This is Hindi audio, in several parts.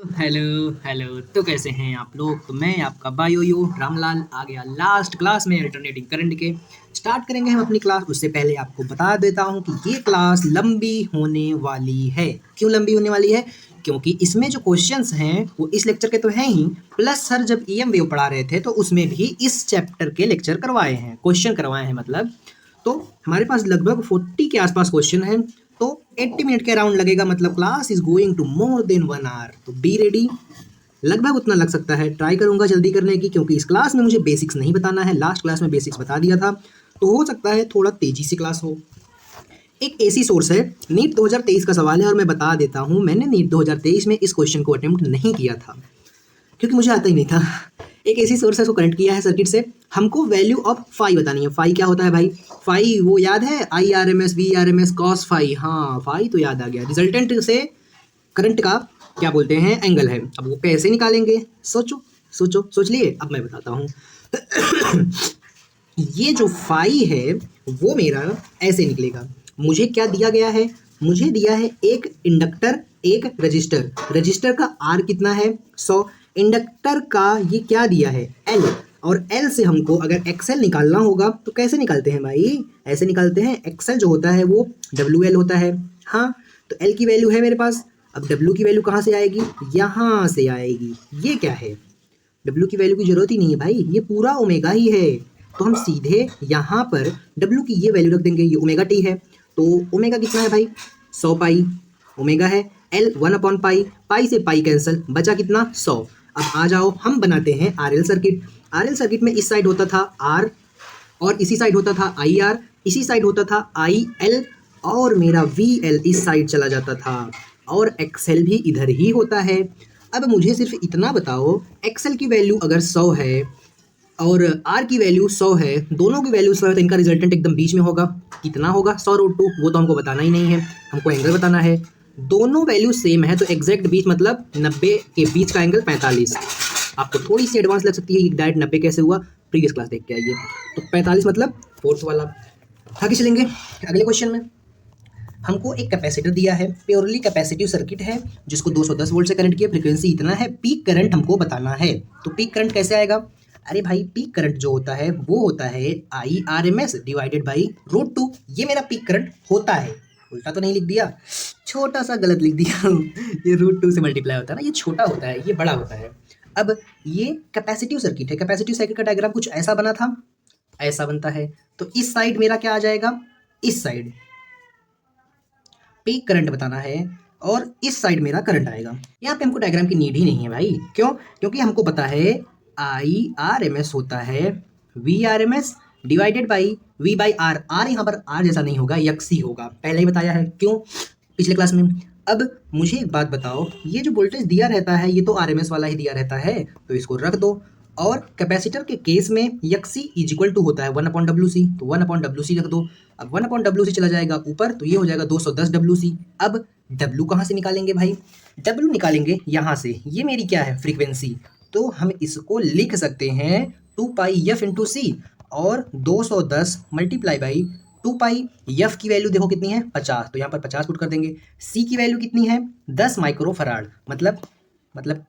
Hello hello. तो कैसे हैं आप लोग? तो मैं आपका बायोयो रामलाल आ गया लास्ट क्लास में अल्टरनेटिंग करंट के। स्टार्ट करेंगे हम अपनी क्लास। उससे पहले आपको बता देता हूं कि ये क्लास लंबी होने वाली है। क्यों लंबी होने वाली है? क्योंकि इसमें जो क्वेश्चंस हैं वो इस लेक्चर के तो हैं ही, प्लस सर जब ईएम वेव पढ़ा रहे थे तो उसमें भी इस चैप्टर के लेक्चर करवाए हैं, क्वेश्चन करवाए हैं मतलब। तो हमारे पास लगभग 40 के आसपास क्वेश्चन है। तो 80 मिनट के अराउंड लगेगा, मतलब class is going to more than 1 hour. तो बी रेडी। लगभग उतना लग सकता है। ट्राई करूंगा जल्दी करने की, क्योंकि इस क्लास में मुझे बेसिक्स नहीं बताना है। लास्ट क्लास में बेसिक्स बता दिया था, तो हो सकता है थोड़ा तेजी से क्लास हो। एक ऐसी सोर्स है, नीट 2023 का सवाल है और मैं बता देता हूं, मैंने नीट 2023 में इस क्वेश्चन को अटेम्प्ट नहीं किया था क्योंकि मुझे आता ही नहीं था। एक ऐसी सोर्स है, उसको कनेक्ट किया है सर्किट से। हमको वैल्यू ऑफ फाई बतानी है। फाई क्या होता है भाई? फाई वो याद है, I R M S V R M S cos phi. हाँ, फाई तो याद आ गया। रिजल्टेंट से करंट का क्या बोलते हैं? एंगल है। अब वो कैसे निकालेंगे? सोचो सोचो, सोच लिए? अब मैं बताता हूँ। ये जो फाई है वो मेरा ऐसे निकलेगा। मुझे क्या दिया गया है? मुझे दिया है एक इंडक्टर, एक रजिस्टर। रजिस्टर का आर कितना है? 100। इंडक्टर का ये क्या दिया है? एल। और एल से हमको अगर एक्सएल निकालना होगा तो कैसे निकालते हैं भाई? ऐसे निकालते हैं। एक्सएल जो होता है वो डब्ल्यू एल होता है। हाँ, तो एल की वैल्यू है मेरे पास। अब डब्ल्यू की वैल्यू कहाँ से आएगी? यहाँ से आएगी। ये क्या है? डब्ल्यू की वैल्यू की जरूरत ही नहीं है भाई, ये पूरा ओमेगा ही है। तो हम सीधे यहाँ पर डब्ल्यू की ये वैल्यू रख देंगे। ये ओमेगा टी है, तो ओमेगा कितना है भाई? 100 पाई ओमेगा है। एल 1/पाई, पाई से पाई कैंसिल, बचा कितना? 100। अब आ जाओ, हम बनाते हैं आरएल सर्किट। आरएल सर्किट में इस साइड होता था आर, और इसी साइड होता था आई आर, इसी साइड होता था आई एल, और मेरा वी एल इस साइड चला जाता था, और एक्सएल भी इधर ही होता है। अब मुझे सिर्फ इतना बताओ, एक्सएल की वैल्यू अगर 100 है और आर की वैल्यू 100 है, दोनों की वैल्यू 100 है, तो इनका रिजल्टेंट एकदम बीच में होगा। कितना होगा? 100√2। वो तो हमको बताना ही नहीं है, हमको एंगल बताना है। दोनों वैल्यू सेम है तो एग्जैक्ट बीच मतलब 90 के बीच का एंगल 45। आपको थोड़ी सी एडवांस लग सकती है, डायरेक्ट 90 कैसे हुआ, प्रीवियस क्लास देख के आइए। तो 45 मतलब फोर्थ वाला। आगे चलेंगे अगले क्वेश्चन में। हमको एक कैपेसिटर दिया है, प्योरली कैपेसिटिव सर्किट है, जिसको 210 वोल्ट से करंट किया, फ्रीक्वेंसी इतना है, पीक करंट हमको बताना है। तो पीक करंट कैसे आएगा? अरे भाई, पीक करंट जो होता है वो होता है I R M S divided by √2। ये मेरा पीक करंट होता है। उल्टा तो नहीं लिख दिया? छोटा सा गलत लिख दिया। ये √2 से मल्टीप्लाई होता है ना, ये छोटा होता है, ये बड़ा होता है। अब ये कैपेसिटिव सर्किट है। कैपेसिटिव सर्किट का डायग्राम कुछ ऐसा बना था, ऐसा बनता है। तो इस साइड मेरा क्या आ जाएगा? इस साइड पीक करंट बताना है, और इस साइड मेरा करंट आएगा। यहाँ पे हमको डायग्राम की नीड ही नहीं है भाई। क्यों? क्योंकि हमको पता है आई आर एम एस होता है V R M S divided by V by R. R यहाँ पर आर जैसा नहीं होगा, यक्सी होगा, पहले ही बताया है। क्यों? पिछले क्लास में। अब मुझे एक बात बताओ, ये जो वोल्टेज दिया रहता है ये तो आरएमएस वाला ही दिया रहता है, तो इसको रख दो। और कैपेसिटर के केस में यक्सी इज इक्वल टू होता है 1/WC, तो 1/WC रख दो। अब 1/WC चला जाएगा ऊपर, तो ये हो जाएगा 210 WC। अब W कहाँ से निकालेंगे भाई? W निकालेंगे यहाँ से। ये मेरी क्या है? फ्रीक्वेंसी। तो हम इसको लिख सकते हैं 2πf/c, और 210 मल्टीप्लाई बाई 2 पाई। एफ की वैल्यू देखो कितनी है? 50, तो यहाँ पर 50 पुट कर देंगे। सी की वैल्यू कितनी है? 10 माइक्रोफराड, मतलब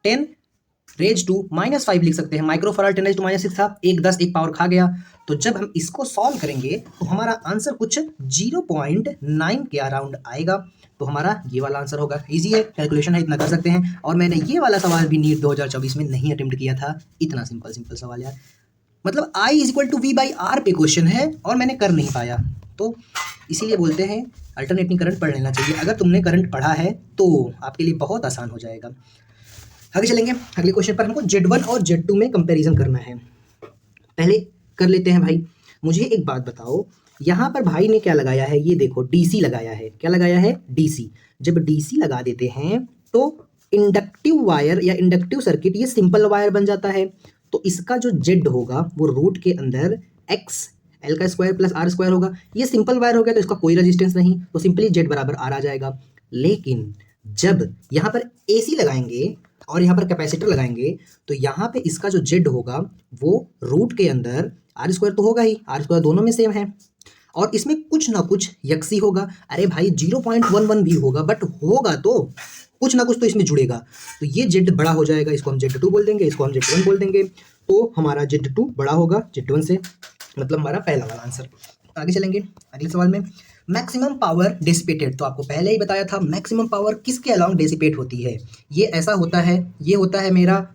10⁻⁻5 लिख सकते हैं। माइक्रोफराड 10⁻⁶ था, एक 10 एक पावर खा गया। तो जब हम इसको सॉल्व करेंगे तो हमारा आंसर कुछ 0.9 के अराउंड आएगा। तो हमारा ये वाला आंसर होगा। इजी है, कैलकुलेशन है, इतना कर सकते हैं। और मैंने ये वाला सवाल भी नीट 2024 में नहीं अटेम्प्ट किया था। इतना सिंपल सिंपल सवाल यार, मतलब I is equal to V by R पे क्वेश्चन है और मैंने कर नहीं पाया। तो इसीलिए बोलते हैं अल्टरनेटिंग करंट पढ़ लेना चाहिए। अगर तुमने करंट पढ़ा है तो आपके लिए बहुत आसान हो जाएगा। आगे चलेंगे अगले क्वेश्चन पर। हमको Z1 और Z2 में कंपैरिजन करना है। पहले कर लेते हैं भाई। मुझे एक बात बताओ, यहाँ पर भाई ने क्या लगाया है? ये देखो, डीसी लगाया है। क्या लगाया है? डीसी। जब डीसी लगा देते हैं तो इंडक्टिव वायर या इंडक्टिव सर्किट ये सिंपल वायर बन जाता है। तो इसका जो जेड होगा वो रूट के अंदर एक्स एल का स्क्वायर प्लस आर स्क्वायर होगा। ये सिंपल वायर हो गया तो इसका कोई रेजिस्टेंस नहीं, तो सिंपली जेड बराबर आर आ जाएगा। लेकिन जब यहाँ पर एसी लगाएंगे और यहाँ पर कैपेसिटर लगाएंगे तो यहाँ पे इसका जो जेड होगा वो रूट के अंदर आर स्क्वायर तो होगा ही, आर स्क्वायर दोनों में सेम है, और इसमें कुछ ना कुछ यक्सी होगा। अरे भाई 0.11 भी होगा, बट होगा तो कुछ ना कुछ तो इसमें जुड़ेगा। तो ये जेड बड़ा हो जाएगा, इसको हम जेड टू बोल देंगे, इसको हम जेड वन बोल देंगे। तो हमारा जेड टू बड़ा होगा जेड वन से, मतलब हमारा पहला वाला आंसर। आगे चलेंगे अगले सवाल में। मैक्सिमम पावर डिसिपेटेड, तो आपको पहले ही बताया था मैक्सिमम पावर किसके अलोंग डिसिपेट होती है। ये ऐसा होता है, ये होता है मेरा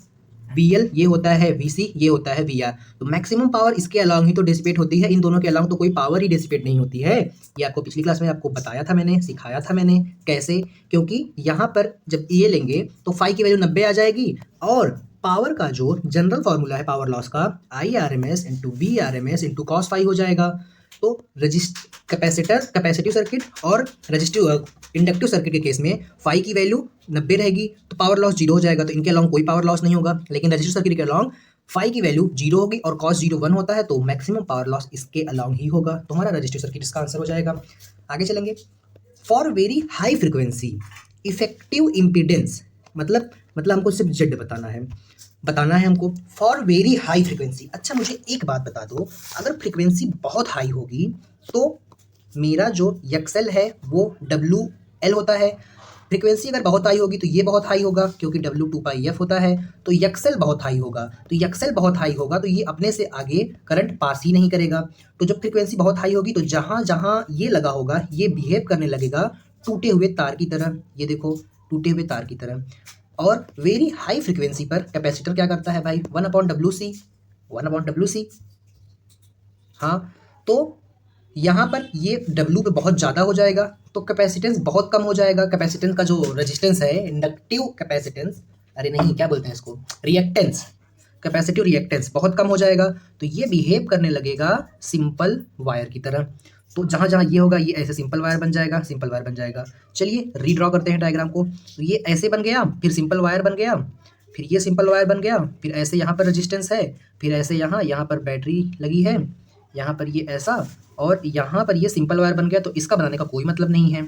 VL, ये होता है VC, ये होता है VR। तो मैक्सिमम पावर इसके अलोंग ही तो डिसिपेट होती है, इन दोनों के अलोंग तो कोई पावर ही डिसिपेट नहीं होती है। ये आपको पिछली क्लास में आपको बताया था मैंने, सिखाया था मैंने कैसे। क्योंकि यहाँ पर जब ये लेंगे तो फाई की वैल्यू 90 आ जाएगी, और पावर का जो जनरल फॉर्मूला है पावर लॉस का IRMS into VRMS into cos phi हो जाएगा। तो कैपेसिटिव सर्किट और रजिस्टिव इंडक्टिव सर्किट के केस में फाई की वैल्यू 90 रहेगी, तो पावर लॉस 0 हो जाएगा, तो इनके अलोंग कोई पावर लॉस नहीं होगा। लेकिन रजिस्टिव सर्किट के अलोंग फाई की वैल्यू 0 होगी और कॉस 0 1 होता है, तो मैक्सिमम पावर लॉस इसके अलोंग ही होगा। तो हमारा रजिस्टिव सर्किट इसका आंसर हो जाएगा। आगे चलेंगे। For very high frequency effective impedance, मतलब हमको सिर्फ जेड बताना है हमको। फॉर वेरी हाई फ्रिक्वेंसी, अच्छा मुझे एक बात बता दो, अगर फ्रिक्वेंसी बहुत हाई होगी तो मेरा जो एक्सएल है वो WL होता है। फ्रिक्वेंसी अगर बहुत हाई होगी तो ये बहुत हाई होगा, क्योंकि W 2πf होता है। तो एक्सएल बहुत हाई होगा, तो एक्सएल बहुत हाई होगा तो ये अपने से आगे करंट पास ही नहीं करेगा। तो जब फ्रिक्वेंसी बहुत हाई होगी तो जहाँ जहाँ ये लगा होगा ये बिहेव करने लगेगा टूटे हुए तार की तरह। ये देखो, टूटे हुए तार की तरह। और वेरी हाई फ्रिक्वेंसी पर कैपेसिटर क्या करता है भाई, 1/WC। हाँ, तो यहाँ पर ये W पे बहुत ज़्यादा हो जाएगा तो कैपेसिटेंस बहुत कम हो जाएगा। कैपेसिटेंस का जो रेजिस्टेंस है, इंडक्टिव कैपेसिटेंस, अरे नहीं क्या बोलते हैं इसको, रिएक्टेंस, कैपेसिटिव रिएक्टेंस बहुत कम हो जाएगा। तो ये बिहेव करने लगेगा सिंपल वायर की तरह। तो जहाँ जहाँ ये होगा ये ऐसे सिंपल वायर बन जाएगा। चलिए रीड्रॉ करते हैं डायग्राम को। तो ये ऐसे बन गया, फिर सिंपल वायर बन गया, फिर ये सिंपल वायर बन गया, फिर ऐसे यहाँ पर रेजिस्टेंस है, फिर ऐसे यहाँ पर बैटरी लगी है, यहाँ पर ये ऐसा, और यहाँ पर ये सिंपल वायर बन गया। तो इसका बनाने का कोई मतलब नहीं है,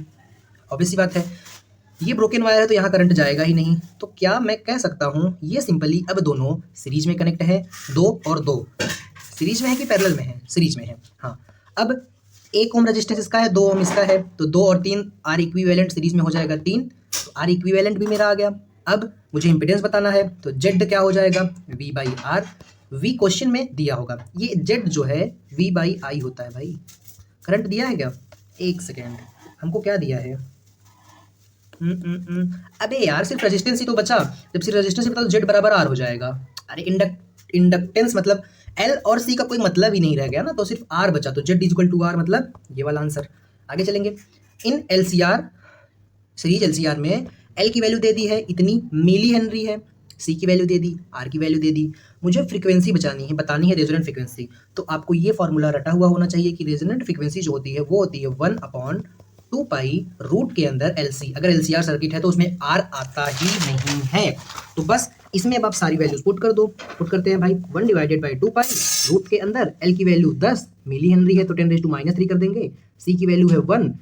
ऑब्वियस सी बात है। ये ब्रोकन वायर है तो यहाँ करंट जाएगा ही नहीं। तो क्या मैं कह सकता हूँ ये सिंपली अब दोनों सीरीज में कनेक्ट है, 2 और 2 सीरीज में है कि पैरेलल में है, सीरीज में है। हाँ, अब 1 ओम रेजिस्टेंस इसका है, 2 ओम इसका है, तो 2 और 3 आर इक्विवेलेंट सीरीज में हो जाएगा 3। तो आर इक्विवेलेंट भी मेरा आ गया। अब मुझे इम्पीडेंस बताना है, तो जेड क्या हो जाएगा, V/R। V क्वेश्चन में दिया होगा, ये जेड जो है V/I होता है भाई। करंट दिया है क्या, एक सेकेंड, हमको क्या दिया है, अबे यार सिर्फ रेजिस्टेंस ही तो बचा। जब सिर्फ रेजिस्टेंस ही बता तो जेड बराबर आर हो जाएगा। अरे इंडक्टेंस मतलब एल और सी का कोई मतलब ही नहीं रह गया ना, तो सिर्फ आर बचा, तो जेड इक्वल टू आर, मतलब ये वाला आंसर। आगे चलेंगे। इन LCR सीरीज LCR में एल की वैल्यू दे दी है इतनी मिली हेनरी है, सी की वैल्यू दे दी, आर की वैल्यू दे दी। मुझे फ्रीक्वेंसी बतानी है रेजोनेंट फ्रीक्वेंसी। तो आपको ये फॉर्मूला रटा हुआ होना चाहिए कि रेजोनेंट फ्रीक्वेंसी जो होती है वो होती है 1/2π रूट के अंदर LC। अगर LCR सर्किट है तो उसमें R आता ही नहीं है। तो बस इसमें अब आप सारी वैल्यूज पुट कर दो। पुट करते हैं भाई, 1/2π रूट के अंदर L की वैल्यू 10 मिली हेनरी है तो 10⁻³ कर देंगे। C की वैल्यू है 1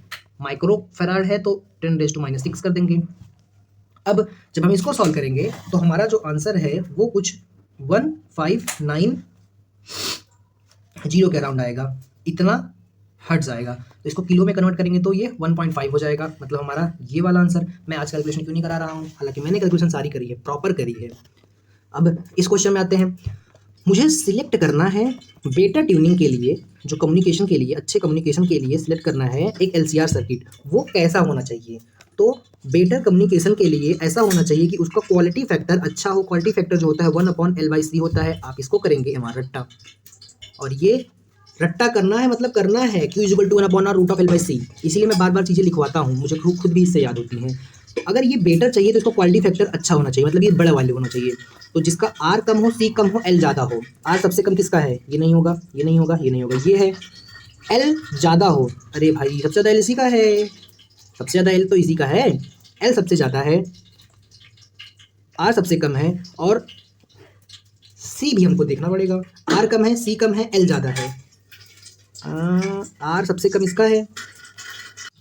माइक्रो फैराड है तो 10⁻6 कर देंगे। अब जब हम इसको सॉल्व करेंगे तो हमारा जो आंसर है वो कुछ 1590 के अराउंड आएगा, इतना हट जाएगा। तो इसको किलो में कन्वर्ट करेंगे तो ये 1.5 हो जाएगा, मतलब हमारा ये वाला आंसर। मैं आज कैलकुलेशन क्यों नहीं करा रहा हूँ, हालांकि मैंने कैलकुलेशन सारी करी है, प्रॉपर करी है। अब इस क्वेश्चन में आते हैं। मुझे सिलेक्ट करना है बेटर ट्यूनिंग के लिए, जो कम्युनिकेशन के लिए, अच्छे कम्युनिकेशन के लिए सिलेक्ट करना है एक LCR सर्किट। वो कैसा होना चाहिए, तो बेटर कम्युनिकेशन के लिए ऐसा होना चाहिए कि उसका क्वालिटी फैक्टर अच्छा हो। क्वालिटी फैक्टर जो होता है 1/L/C होता है। आप इसको करेंगे MR रट्टा, और ये रट्टा करना है, मतलब करना है Q = 1/√L/C। इसीलिए मैं बार बार चीज़ें लिखवाता हूँ, मुझे खुद भी इससे याद होती हैं। तो अगर ये बेटर चाहिए तो इसको क्वालिटी फैक्टर अच्छा होना चाहिए, मतलब ये बड़ा वाले होना चाहिए। तो जिसका R कम हो, C कम हो, L ज़्यादा हो। R सबसे कम किसका है, ये नहीं होगा, ये नहीं होगा, ये नहीं होगा, ये है। L ज़्यादा हो, अरे भाई सबसे ज़्यादा L इसी का है, सबसे ज़्यादा L तो इसी का है। L सबसे ज़्यादा है, R सबसे कम है, और C भी हमको देखना पड़ेगा। R कम है, C कम है, L ज़्यादा है। R सबसे कम इसका है,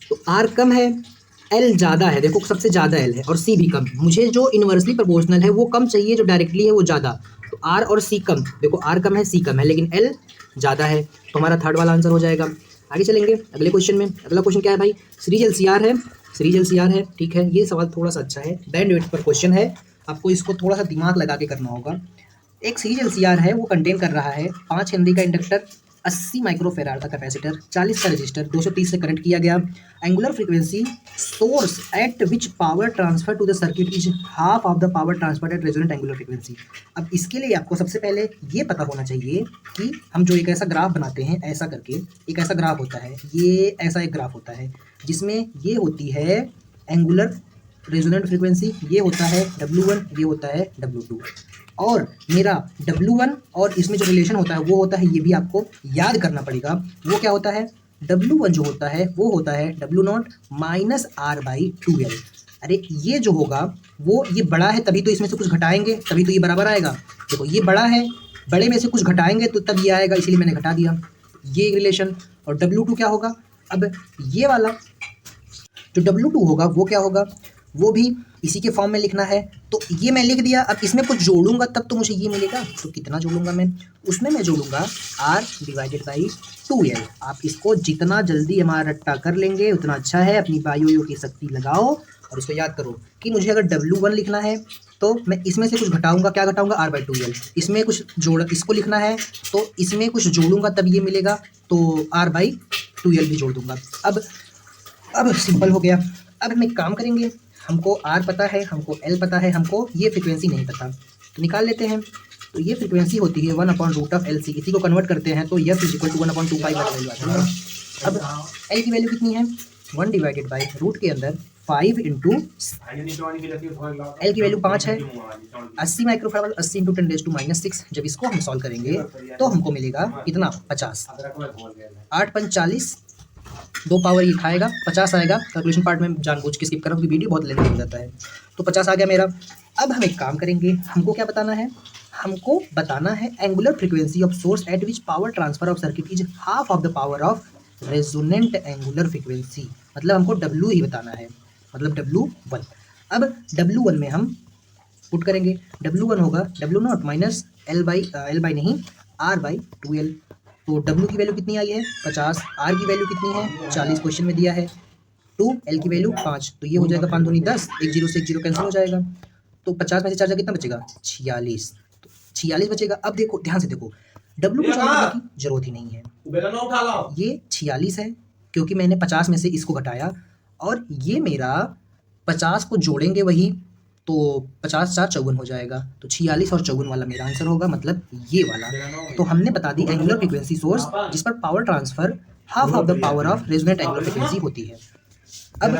तो R कम है, L ज़्यादा है। देखो सबसे ज़्यादा L है और C भी कम। मुझे जो इन्वर्सली प्रोपोर्शनल है वो कम चाहिए, जो डायरेक्टली है वो ज़्यादा। तो R और C कम, देखो R कम है, C कम है, लेकिन L ज़्यादा है। तो हमारा थर्ड वाला आंसर हो जाएगा। आगे चलेंगे अगले क्वेश्चन में। अगला क्वेश्चन क्या है भाई, सीरीज LCR है, सीरीज एलसीआर है, ठीक है। ये सवाल थोड़ा सा अच्छा है, बैंड विड्थ पर क्वेश्चन है, आपको इसको थोड़ा सा दिमाग लगा के करना होगा। एक सीरीज एलसीआर है, वो कंटेन कर रहा है 5 हेनरी का इंडक्टर, 80 माइक्रोफेराड का कैपेसिटर, 40 का रजिस्टर, 230 से करंट किया गया। Angular frequency source at which power transfer to the circuit is half of the power transfer at resonant angular frequency. अब इसके लिए आपको सबसे पहले ये पता होना चाहिए कि हम जो एक ऐसा ग्राफ बनाते हैं, ऐसा करके एक ऐसा ग्राफ होता है, ये ऐसा एक ग्राफ होता है जिसमें ये होती है एंगुलर रेजोनेंट फ्रीक्वेंसी, ये होता है W1, ये होता है W2, और मेरा W1 और इसमें जो रिलेशन होता है वो होता है, ये भी आपको याद करना पड़ेगा। वो क्या होता है, W1 जो होता है वो होता है W0 माइनस R/2L। अरे ये जो होगा वो ये बड़ा है, तभी तो इसमें से कुछ घटाएंगे, तभी तो ये बराबर आएगा। देखो ये बड़ा है, बड़े में से कुछ घटाएंगे तो तब ये आएगा, इसीलिए मैंने घटा दिया, ये रिलेशन। और W2 क्या होगा, अब ये वाला जो W2 होगा वो क्या होगा, वो भी इसी के फॉर्म में लिखना है, तो ये मैं लिख दिया। अब इसमें कुछ जोड़ूंगा तब तो मुझे ये मिलेगा, तो कितना जोड़ूंगा उसमें मैं जोड़ूंगा R/2L। आप इसको जितना जल्दी हमारा रट्टा कर लेंगे उतना अच्छा है, अपनी बायो की शक्ति लगाओ और इसको याद करो कि मुझे अगर W1 लिखना है तो मैं इसमें से कुछ घटाऊंगा, क्या घटाऊंगा, R/2L। इसमें कुछ जोड़, इसको लिखना है तो इसमें कुछ जोड़ूंगा तब ये मिलेगा, तो R/2L भी जोड़ दूंगा। अब सिंपल हो गया। अब हम एक काम करेंगे, हमको R पता है, हमको L पता है, हमको ये फ्रीक्वेंसी नहीं पता, तो निकाल लेते हैं। तो ये फ्रीक्वेंसी होती है 1/√LC, इसी को कन्वर्ट करते हैं तो F = 1/2π वैल्यू आती है। अब L की वैल्यू कितनी है, 1/√, के अंदर 5 इंटू L की वैल्यू 5 है, 80 माइक्रोफैराड, 80 इंटू 10⁻⁻6। जब इसको हम सॉल्व करेंगे तो हमको मिलेगा कितना, 50। 8 × 40, 2 पावर ये खाएगा, 50 आएगा। कैलकुलेशन पार्ट में जानबूझ के स्किप कर रहा हूँ क्योंकि वीडियो बहुत लेंथी हो जाता है। तो 50 आ गया मेरा। अब हम एक काम करेंगे, हमको क्या बताना है, हमको बताना है angular frequency of source at which power transfer of circuit is half of the power of resonant angular frequency. मतलब हमको W ही बताना है, मतलब W1। अब W1 में हम पुट करेंगे, W1 होगा W0 माइनस L नहीं R/2L। तो W की वैल्यू कितनी आई है, 50, R की वैल्यू कितनी है, 40 क्वेश्चन में दिया है, 2, L की वैल्यू 5, तो ये हो जाएगा 5 दूनी 10, 1 0 से 1 0 कैंसिल हो जाएगा। तो 50 में से 4 जा कितना बचेगा, 46, तो 46 बचेगा। अब देखो ध्यान से देखो, W को सॉल्व करने की जरूरत ही नहीं है, ये 46 है क्योंकि मैंने 50 में से इसको घटाया, और ये मेरा 50 को जोड़ेंगे वही, तो 50 4 54 हो जाएगा, तो 46 और 54 वाला मेरा आंसर होगा, मतलब ये वाला। तो हमने बता दी एंगुलर फ्रीक्वेंसी सोर्स जिस पर power transfer half of the power of resonant angular frequency होती है। अब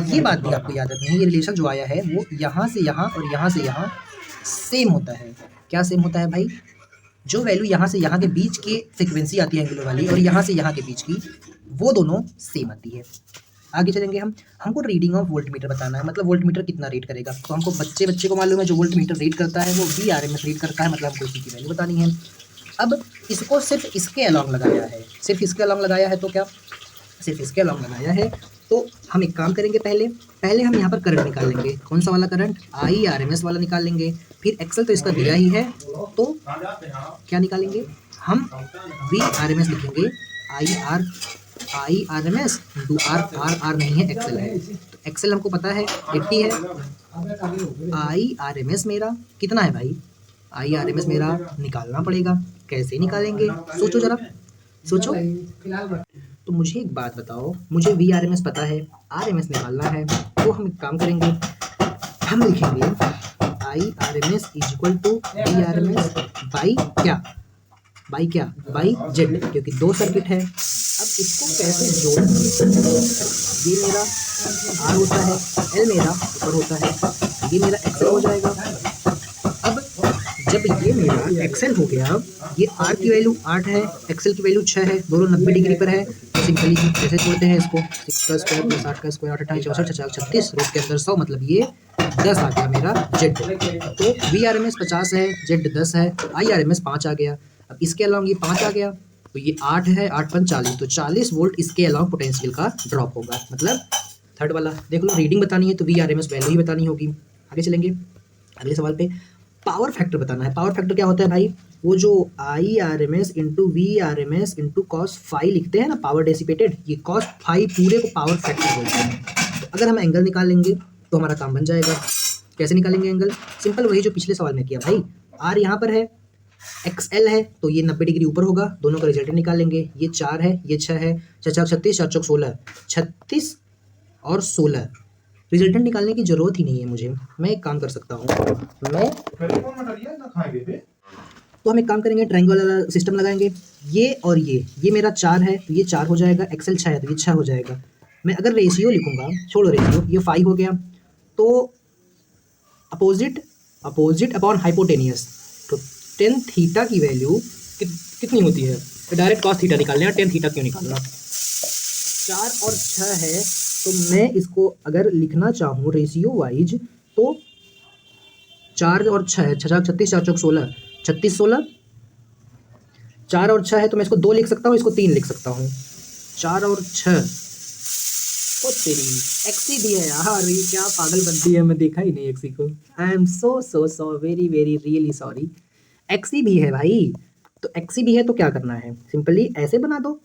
ये बात भी आपको याद रखनी है, ये रिलेशन जो आया है वो यहाँ से यहाँ और यहाँ से यहाँ सेम होता है। क्या सेम होता है भाई, जो वैल्यू यहाँ से यहाँ के बीच की फ्रीक्वेंसी आती है एंगुलर वाली, और यहाँ से यहाँ के बीच की, वो दोनों सेम आती है। आगे चलेंगे हमको रीडिंग ऑफ वोल्टमीटर बताना है, मतलब वोल्टमीटर कितना रीड करेगा। तो हमको बच्चे को मालूम है जो वोल्टमीटर रीड करता है वो VRMS रीड करता है, मतलब हमको इसी की वैल्यू बतानी है। अब इसको सिर्फ इसके अलॉन्ग लगाया है, सिर्फ इसके अलॉन्ग लगाया है, तो क्या सिर्फ इसके अलॉन्ग लगाया है, तो हम एक काम करेंगे, पहले हम यहाँ पर करंट निकाल लेंगे। कौन सा वाला करंट, IRMS वाला निकाल लेंगे। फिर एक्सेल तो इसका दिया ही है, तो क्या निकालेंगे हम, VRMS लिखेंगे, IRMS इंटू R नहीं है, एक्सेल है, तो एक्सेल हमको पता है 80 है। IRMS मेरा कितना है भाई, IRMS मेरा निकालना पड़ेगा, कैसे निकालेंगे, सोचो जरा सोचो। तो मुझे एक बात बताओ, मुझे VRMS पता है, RMS निकालना है, तो हम एक काम करेंगे, हम लिखेंगे IRMS equal to VRMS by क्या, बाई Z, क्योंकि 2 सर्किट है। अब इसको कैसे जोड़ेंगे, ये मेरा R होता है, L मेरा ऊपर होता है, ये मेरा XL हो जाएगा। अब जब ये मेरा XL हो गया, ये R की वैल्यू 8 है, XL की वैल्यू 6 है, दोनों 90 डिग्री पर है, तो सिंपली कैसे जोड़ते हैं इसको, 6 का स्क्वायर प्लस 8 का स्क्वायर, 8 8 64 66 36, रूट के अंदर 100, मतलब ये 10 आ गया मेरा Z। तो VRMS 50 है, Z 10 है, IRMS 5 आ गया। अब इसके अलॉन्ग ये 5 आ गया, तो ये 8 है, 8 5 40, तो 40 वोल्ट इसके अलॉन्ग पोटेंशियल का ड्रॉप होगा। मतलब थर्ड वाला देख लो, रीडिंग बतानी है तो VRMS वैल्यू ही बतानी होगी। आगे चलेंगे अगले सवाल पे, पावर फैक्टर बताना है। पावर फैक्टर क्या होता है भाई, वो जो IRMS into VRMS into cos phi लिखते हैं ना, पावर डेसिपेटेड, ये cos phi पूरे को पावर फैक्टर बोलते हैं। तो अगर हम एंगल निकाल लेंगे तो हमारा काम बन जाएगा। कैसे निकालेंगे एंगल? सिंपल, वही जो पिछले सवाल में किया भाई। आर यहाँ पर है, XL है, तो ये 90 डिग्री ऊपर होगा, दोनों का रिजल्टेंट निकाल लेंगे। ये 4 है, ये 6 है, 4 36, 4 चौक 16, 36 और 16। रिजल्टेंट निकालने की जरूरत ही नहीं है मुझे। मैं एक काम कर सकता हूँ, तो हम एक काम करेंगे, ट्रायंगल वाला सिस्टम लगाएंगे। ये और ये मेरा 4 है तो ये 4 हो जाएगा, XL 6 है तो ये 6 हो जाएगा। मैं अगर रेशियो लिखूंगा, छोड़ो रेशियो, ये 5 हो गया, तो अपोजिट अपॉन हाइपोटेनियस, तो टेन थीटा की वैल्यू कितनी होती है? तो डायरेक्ट कॉस थीटा निकालना है, टेन थीटा क्यों निकालना? 4 और 6 है, तो मैं इसको अगर लिखना चाहूँ रेशियो वाइज तो 4 और 6 है, 6 36, 4 चौक 16, 36 16, 4 और 6 है तो मैं इसको 2 लिख सकता हूँ, इसको 3 लिख सकता हूँ। 4 और 6, ओ तेरी एक्सी भी है यार, ये क्या पागल बनती है, मैं देखा ही नहीं एक्सी को। I am so very very really sorry. एक्सी भी है भाई, तो एक्सी भी है तो क्या करना है, सिंपली ऐसे बना दो।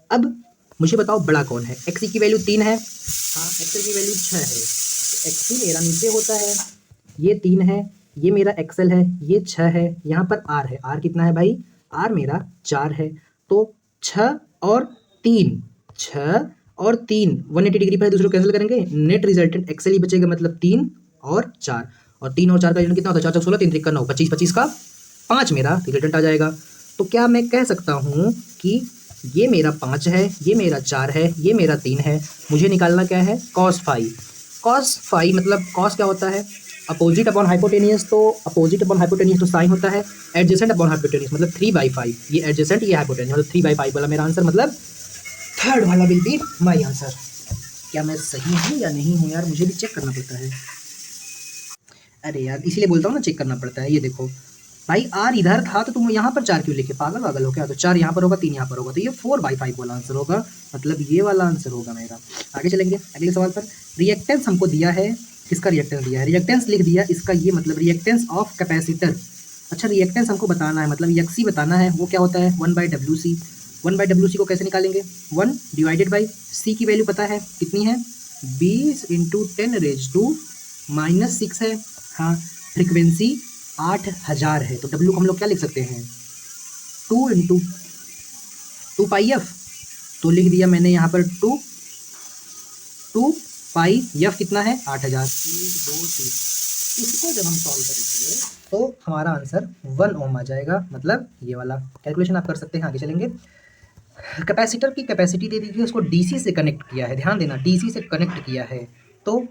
अब मुझे बताओ बड़ा कौन है? एक्सी की वैल्यू 3 है, हाँ, एक्सल की वैल्यू 6 है, तो एक्सी मेरा नीचे होता है, ये 3 है, ये मेरा एक्सल है, ये 6 है, यहाँ पर आर है, आर कितना है भाई? आर मेरा 4 है, तो 6 और 3, 6 और 3 180 डिग्री पर दूसरे को कैंसिल करेंगे, नेट रिजल्टेंट एक्सल ही बचेगा, मतलब 3 और 4, और 3 और 4 का रिजल्ट कितना होता है? 4 4 16, 3 3 का 9, 25 25 का 5 मेरा रिजल्टेंट आ जाएगा। तो क्या मैं कह सकता हूँ कि ये मेरा 5 है, ये मेरा 4 है, ये मेरा 3 है, मुझे निकालना क्या है? cos phi. cos फाई मतलब cos क्या होता है? अपोजिट अपॉन हाइपोटेनियस, तो अपोजिट अपॉन हाइपोटेनियस तो साइन होता है। एडजेसेंट अपॉन हाइपोटेनियस मतलब 3/5, ये एडजेसेंट ये हाइपोटेनियस मतलब 3/5 वाला मेरा आंसर, मतलब थर्ड वाला विल बी माई आंसर। क्या मैं सही हूँ या नहीं हूँ यार, मुझे भी चेक करना पड़ता है। अरे यार इसीलिए बोलता हूँ ना, चेक करना पड़ता है। ये देखो भाई, आर इधर था तो तुम यहाँ पर 4 क्यों लिखे? पागल वागल हो क्या? तो 4 यहाँ पर होगा, 3 यहाँ पर होगा, तो ये 4/5 वाला आंसर होगा, मतलब ये वाला आंसर होगा मेरा। आगे चलेंगे अगले सवाल पर। रिएक्टेंस हमको दिया है, किसका रिएक्टेंस दिया है? रिएक्टेंस लिख दिया, इसका ये मतलब रिएक्टेंस ऑफ कैपेसिटर। अच्छा, रिएक्टेंस हमको बताना है, मतलब यक्सी बताना है, वो क्या होता है? 1/WC। 1/WC को कैसे निकालेंगे? 1 डिवाइडेड बाई सी की वैल्यू पता है कितनी है? 20 × 10⁻⁻6 है, हाँ। फ्रिक्वेंसी 8000 है, तो W को हम लोग क्या लिख सकते हैं? 2 × 2πf, तो लिख दिया मैंने यहाँ पर 2πf कितना है? 8000। 1 2 3, इसको जब हम सॉल्व करेंगे तो हमारा आंसर 1 ओम आ जाएगा, मतलब ये वाला। कैलकुलेशन आप कर सकते हैं। आगे चलेंगे। कैपेसिटर की कैपेसिटी दे दी थी, उसको डीसी से कनेक्ट किया है, ध्यान देना, डीसी से कनेक्ट किया है, तो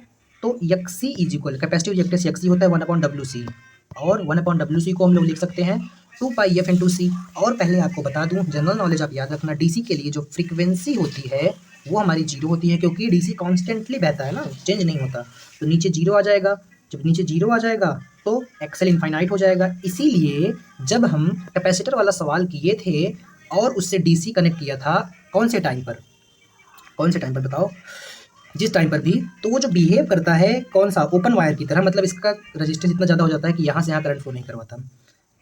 यक्सी इज इक्वल, कैपेसिटिव रिएक्टेंस यक्सी होता है 1/WC, और 1/WC को हम लोग लिख सकते हैं 2πf × C। और पहले आपको बता दूं, जनरल नॉलेज आप याद रखना, डीसी के लिए जो फ्रीक्वेंसी होती है वो हमारी 0 होती है, क्योंकि डीसी कॉन्स्टेंटली बहता है ना, चेंज नहीं होता, तो नीचे 0 आ जाएगा। जब नीचे 0 आ जाएगा तो एक्सेल इनफाइनाइट हो जाएगा। इसीलिए जब हम कैपेसिटर वाला सवाल किए थे और उससे डीसी कनेक्ट किया था, कौन से टाइम पर बताओ? जिस टाइम पर भी, तो वो जो बिहेव करता है कौन सा? ओपन वायर की तरह, मतलब इसका रेजिस्टेंस इतना ज़्यादा हो जाता है कि यहाँ से यहाँ करंट फ्लो नहीं करवाता,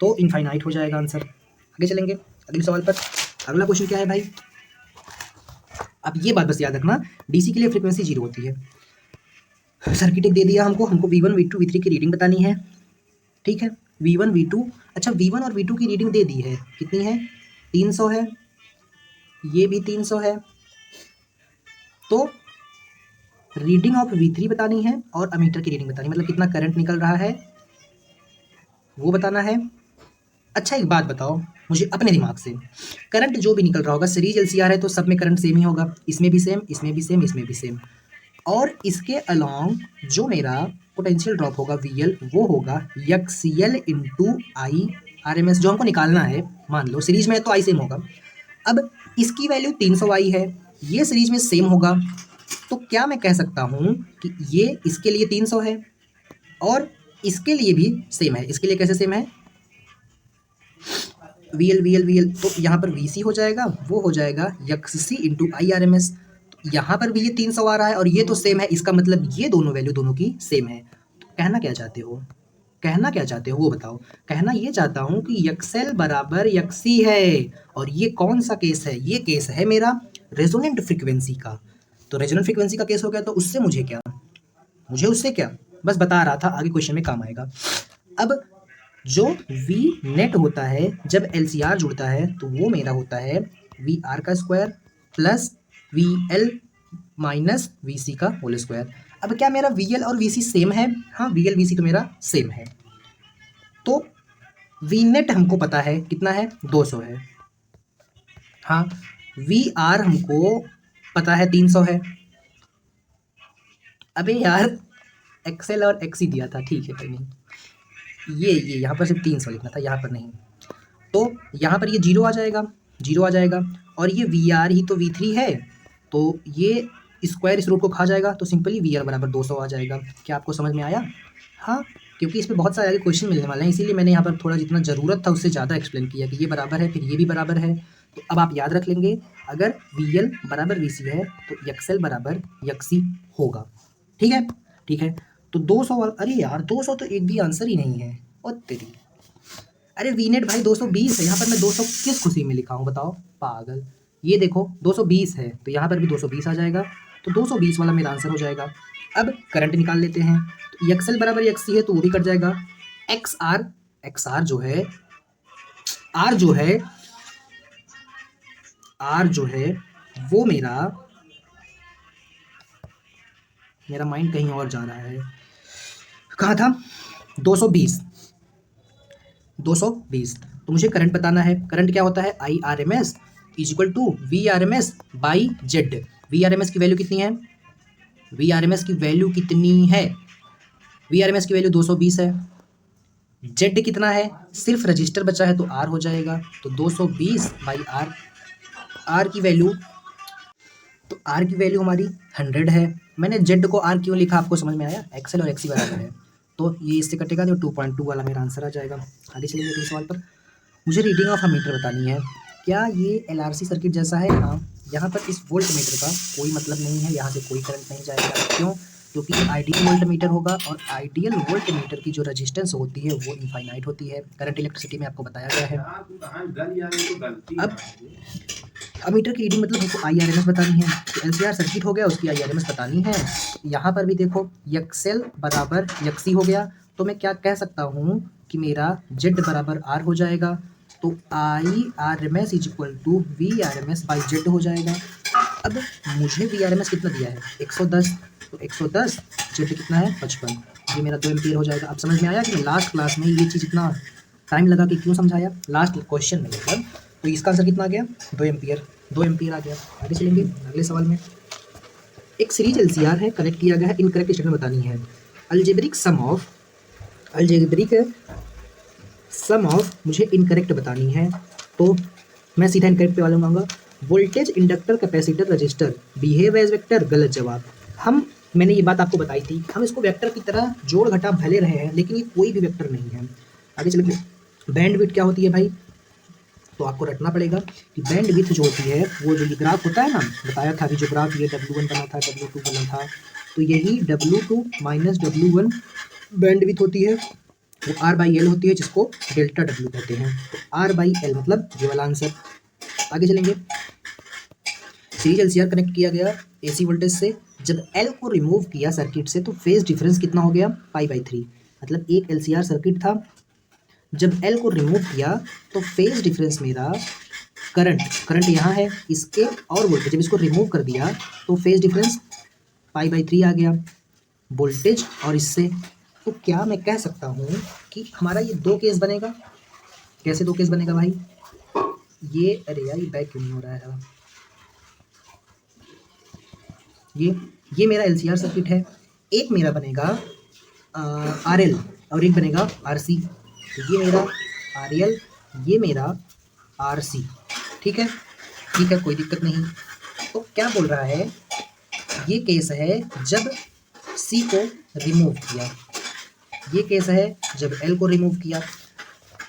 तो इनफाइनाइट हो जाएगा आंसर। आगे चलेंगे अगले सवाल पर। अगला क्वेश्चन क्या है भाई? अब ये बात बस याद रखना, डीसी के लिए फ्रीक्वेंसी 0 होती है। सर्किट दे दिया हमको V1 V2 V3 की रीडिंग बतानी है, ठीक है। V1 V2, अच्छा V1 और V2 की रीडिंग दे दी है, कितनी है? 300 है, ये भी 300 है, तो रीडिंग ऑफ V3 बतानी है और अमीटर की रीडिंग बतानी है, मतलब कितना करंट निकल रहा है वो बताना है। अच्छा एक बात बताओ मुझे अपने दिमाग से, करंट जो भी निकल रहा होगा, सीरीज LCR है तो सब में करंट सेम ही होगा, इसमें भी सेम, इसमें भी सेम, इसमें भी सेम, और इसके अलोंग जो मेरा पोटेंशियल ड्रॉप होगा VL, वो होगा YCL × IRMS, जो हमको निकालना है। मान लो सीरीज में है तो I सेम होगा। अब इसकी वैल्यू 300 I है, ये सीरीज में सेम होगा, तो क्या मैं कह सकता हूँ कि ये इसके लिए 300 है और इसके लिए भी सेम है? इसके लिए कैसे सेम है? VL, तो यहाँ पर VC हो जाएगा, वो हो जाएगा YC × IRMS। तो यहाँ पर भी ये 300 आ रहा है और ये तो सेम है, इसका मतलब ये दोनों वैल्यू दोनों की सेम है। तो कहना क्या चाहते हो? वो बताओ। कहना ये चाहता हूँ कि YXL बराबर YXC है, और ये कौन सा केस है? ये केस है मेरा रेजोनेंट फ्रीक्वेंसी का। तो रेजोनेंट फ्रीक्वेंसी का केस हो गया, तो उससे मुझे क्या, मुझे उससे क्या, बस बता रहा था, आगे क्वेश्चन में काम आएगा। अब जो वी नेट होता है जब एलसीआर जुड़ता है तो वो मेरा होता है वी आर का square plus V L minus V C का होल स्क्वायर। अब क्या मेरा वी एल और वी सी सेम है? हाँ, वी एल वी सी तो मेरा सेम है। तो वी नेट हमको पता है कितना है, 200 है। हाँ, वी आर हमको पता है 300 है। अबे यार, एक्सेल और एक्सी दिया था, ठीक है कोई नहीं। ये यहाँ पर सिर्फ 300 लिखना था, यहाँ पर नहीं। तो यहाँ पर ये जीरो आ जाएगा, जीरो आ जाएगा, और ये वी आर ही तो वी थ्री है, तो ये स्क्वायर इस रूट को खा जाएगा, तो सिंपली वी आर बराबर 200 आ जाएगा। क्या आपको समझ में आया? हाँ, क्योंकि इसमें बहुत सारे आगे क्वेश्चन मिलने वाले हैं, इसीलिए मैंने यहाँ पर थोड़ा जितना ज़रूरत था उससे ज़्यादा एक्सप्लेन किया कि ये बराबर है, फिर ये भी बराबर है। तो अब आप याद रख लेंगे, अगर वी एल बराबर वी सी है तो एक्स एल बराबर यक्सी होगा। ठीक है, ठीक है। तो 200, अरे यार 200 तो एक भी आंसर ही नहीं है, और तेरी, अरे वीनेट भाई 220 है, यहाँ पर मैं 200 किस खुशी में लिखा हूँ बताओ, पागल। ये देखो 220 है, तो यहाँ पर भी 220 आ जाएगा, तो 220 वाला मेरा आंसर हो जाएगा। अब करंट निकाल लेते हैं, तो एक्सएल बराबर एक्सी है तो वो भी कट जाएगा। एक्स आर जो है, आर जो है, आर जो है वो मेरा माइंड कहीं और जा रहा है, कहाँ था, 220, 220। तो मुझे करंट बताना है। करंट क्या होता है, I R M S is equal to V R M S by Z. V R M S की वैल्यू कितनी है, वी आर एम एस की वैल्यू कितनी है, वी आर एम एस की वैल्यू 220 है। जेड कितना है, सिर्फ रजिस्टर बचा है तो आर हो जाएगा, तो 220 बाई आर। आर की वैल्यू, तो आर की वैल्यू हमारी 100 है। मैंने जेड को आर क्यों लिखा, आपको समझ में आया, एक्सएल और एक्सी बराबर है, तो ये इससे कटेगा तो 2.2 वाला मेरा आंसर आ जाएगा। आगे चलिए अगले सवाल पर। मुझे रीडिंग ऑफ अमीटर बतानी है। क्या ये एलआरसी सर्किट जैसा है? हाँ, यहाँ पर इस वोल्ट मीटर का कोई मतलब नहीं है, यहाँ से कोई करंट नहीं जाएगा। क्यों? क्योंकि ये आइडियल वोल्ट मीटर होगा, और आइडियल वोल्ट मीटर की जो रेजिस्टेंस होती है वो इनफाइनाइट होती है। करंट इलेक्ट्रिसिटी में आपको बताया गया है। अब अमीटर की रीडिंग मतलब हमको आई आर एम एस बतानी है, तो एलसीआर सर्किट हो गया, उसकी आई आर एम एस बतानी है। यहाँ पर भी देखो एक्सएल बराबर यक्सी हो गया, तो मैं क्या कह सकता हूँ कि मेरा जेड बराबर आर हो जाएगा, तो I R M S is equal to V R M S by Z हो जाएगा। अब मुझे वी आर एम एस कितना दिया है, 110, तो 110 जेड कितना है, 55, ये मेरा 2 एम्पियर हो जाएगा। अब समझ में आया कि मैं लास्ट क्लास में ये चीज़ इतना टाइम लगा कि क्यों समझाया, लास्ट क्वेश्चन में मतलब। तो इसका आंसर कितना आ गया, 2 एम्पियर, 2 एम्पियर आ गया। आगे चलेंगे अगले सवाल में। एक सीरीज एलसीआर है, कनेक्ट किया गया है, इनकरेक्ट स्टेटमेंट बतानी है। अल्जेब्रिक सम ऑफ मुझे इनकरेक्ट बतानी है, तो मैं सीधा इनकरेक्ट पे वाला मांगा। Voltage inductor capacitor resistor behave as vector, गलत जवाब। मैंने ये बात आपको बताई थी, हम इसको वेक्टर की तरह जोड़ घटा भले रहे हैं, लेकिन ये कोई भी वेक्टर नहीं है। आगे चलेंगे। बैंडविड्थ क्या होती है भाई, तो आपको रटना पड़ेगा कि बैंडविड्थ जो होती है, वो जो ये ग्राफ होता है ना, बताया था अभी, जो ग्राफ ये W1 बना था, W2 बना था, तो यही W2 माइनस W1 बैंडविड्थ होती है, वो R/L होती है, जिसको डेल्टा W कहते हैं। तो R/L मतलब ये वाला आंसर। आगे चलेंगे। सीरीज एलसीआर कनेक्ट किया गया एसी वोल्टेज से, जब L को रिमूव किया सर्किट से तो फेज डिफरेंस कितना हो गया, π/3। मतलब एक एलसीआर सर्किट था, जब L को रिमूव किया तो फेज डिफरेंस मेरा करंट यहाँ है इसके और वोल्टेज, जब इसको रिमूव कर दिया तो फेज डिफरेंस π/3 आ गया वोल्टेज और इससे। तो क्या मैं कह सकता हूँ कि हमारा ये 2 केस बनेगा। कैसे 2 केस बनेगा भाई, ये, अरे यार ये बैक क्यों नहीं हो रहा है, ये मेरा एलसीआर सर्किट है, एक मेरा बनेगा RL और एक बनेगा RC। तो ये मेरा RL, ये मेरा RC, ठीक है, ठीक है, कोई दिक्कत नहीं। तो क्या बोल रहा है, ये केस है जब C को रिमूव किया, ये केस है जब L को रिमूव किया।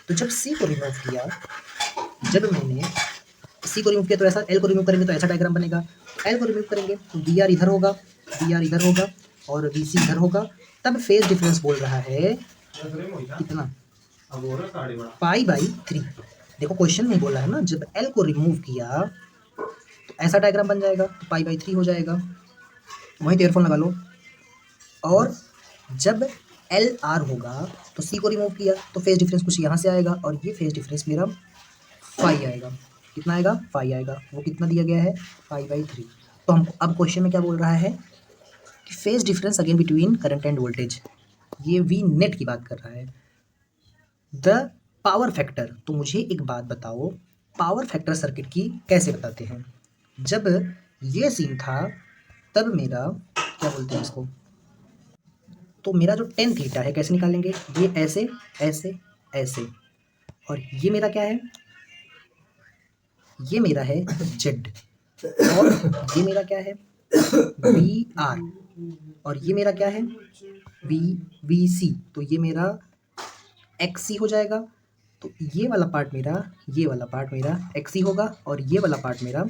तो जब C को रिमूव किया, जब मैंने C को रिमूव किया तो ऐसा, L को रिमूव करेंगे तो ऐसा डायग्राम बनेगा। L को रिमूव करेंगे तो VR इधर होगा, VR इधर होगा और VC इधर होगा। तब फेज डिफरेंस बोल रहा है कितना, π/3। देखो क्वेश्चन में बोला है ना, जब L को रिमूव किया तो ऐसा डायग्राम बन जाएगा, तो π/3 हो जाएगा। वहीं तो ईयरफोन लगा लो। और जब एल आर होगा तो सी को रिमूव किया तो फेज डिफरेंस कुछ यहाँ से आएगा और ये फेज डिफरेंस मेरा फाई आएगा। कितना आएगा? फाई आएगा। वो कितना दिया गया है? 5/3। तो हम अब क्वेश्चन में क्या बोल रहा है कि phase difference again between current end voltage, ये वी नेट की बात कर रहा है। द पावर फैक्टर, तो मुझे एक बात बताओ, पावर फैक्टर सर्किट की कैसे बताते हैं? जब ये सीन था तब मेरा क्या बोलते हैं इसको, तो मेरा जो टेन थीटा है कैसे निकालेंगे? ये ऐसे ऐसे ऐसे, और ये मेरा क्या है? ये मेरा है जेड, और ये मेरा क्या है? वी आर, और ये मेरा क्या है? वी सी। तो ये मेरा एक्स सी हो जाएगा। तो ये वाला पार्ट मेरा एक्स सी होगा और ये वाला पार्ट मेरा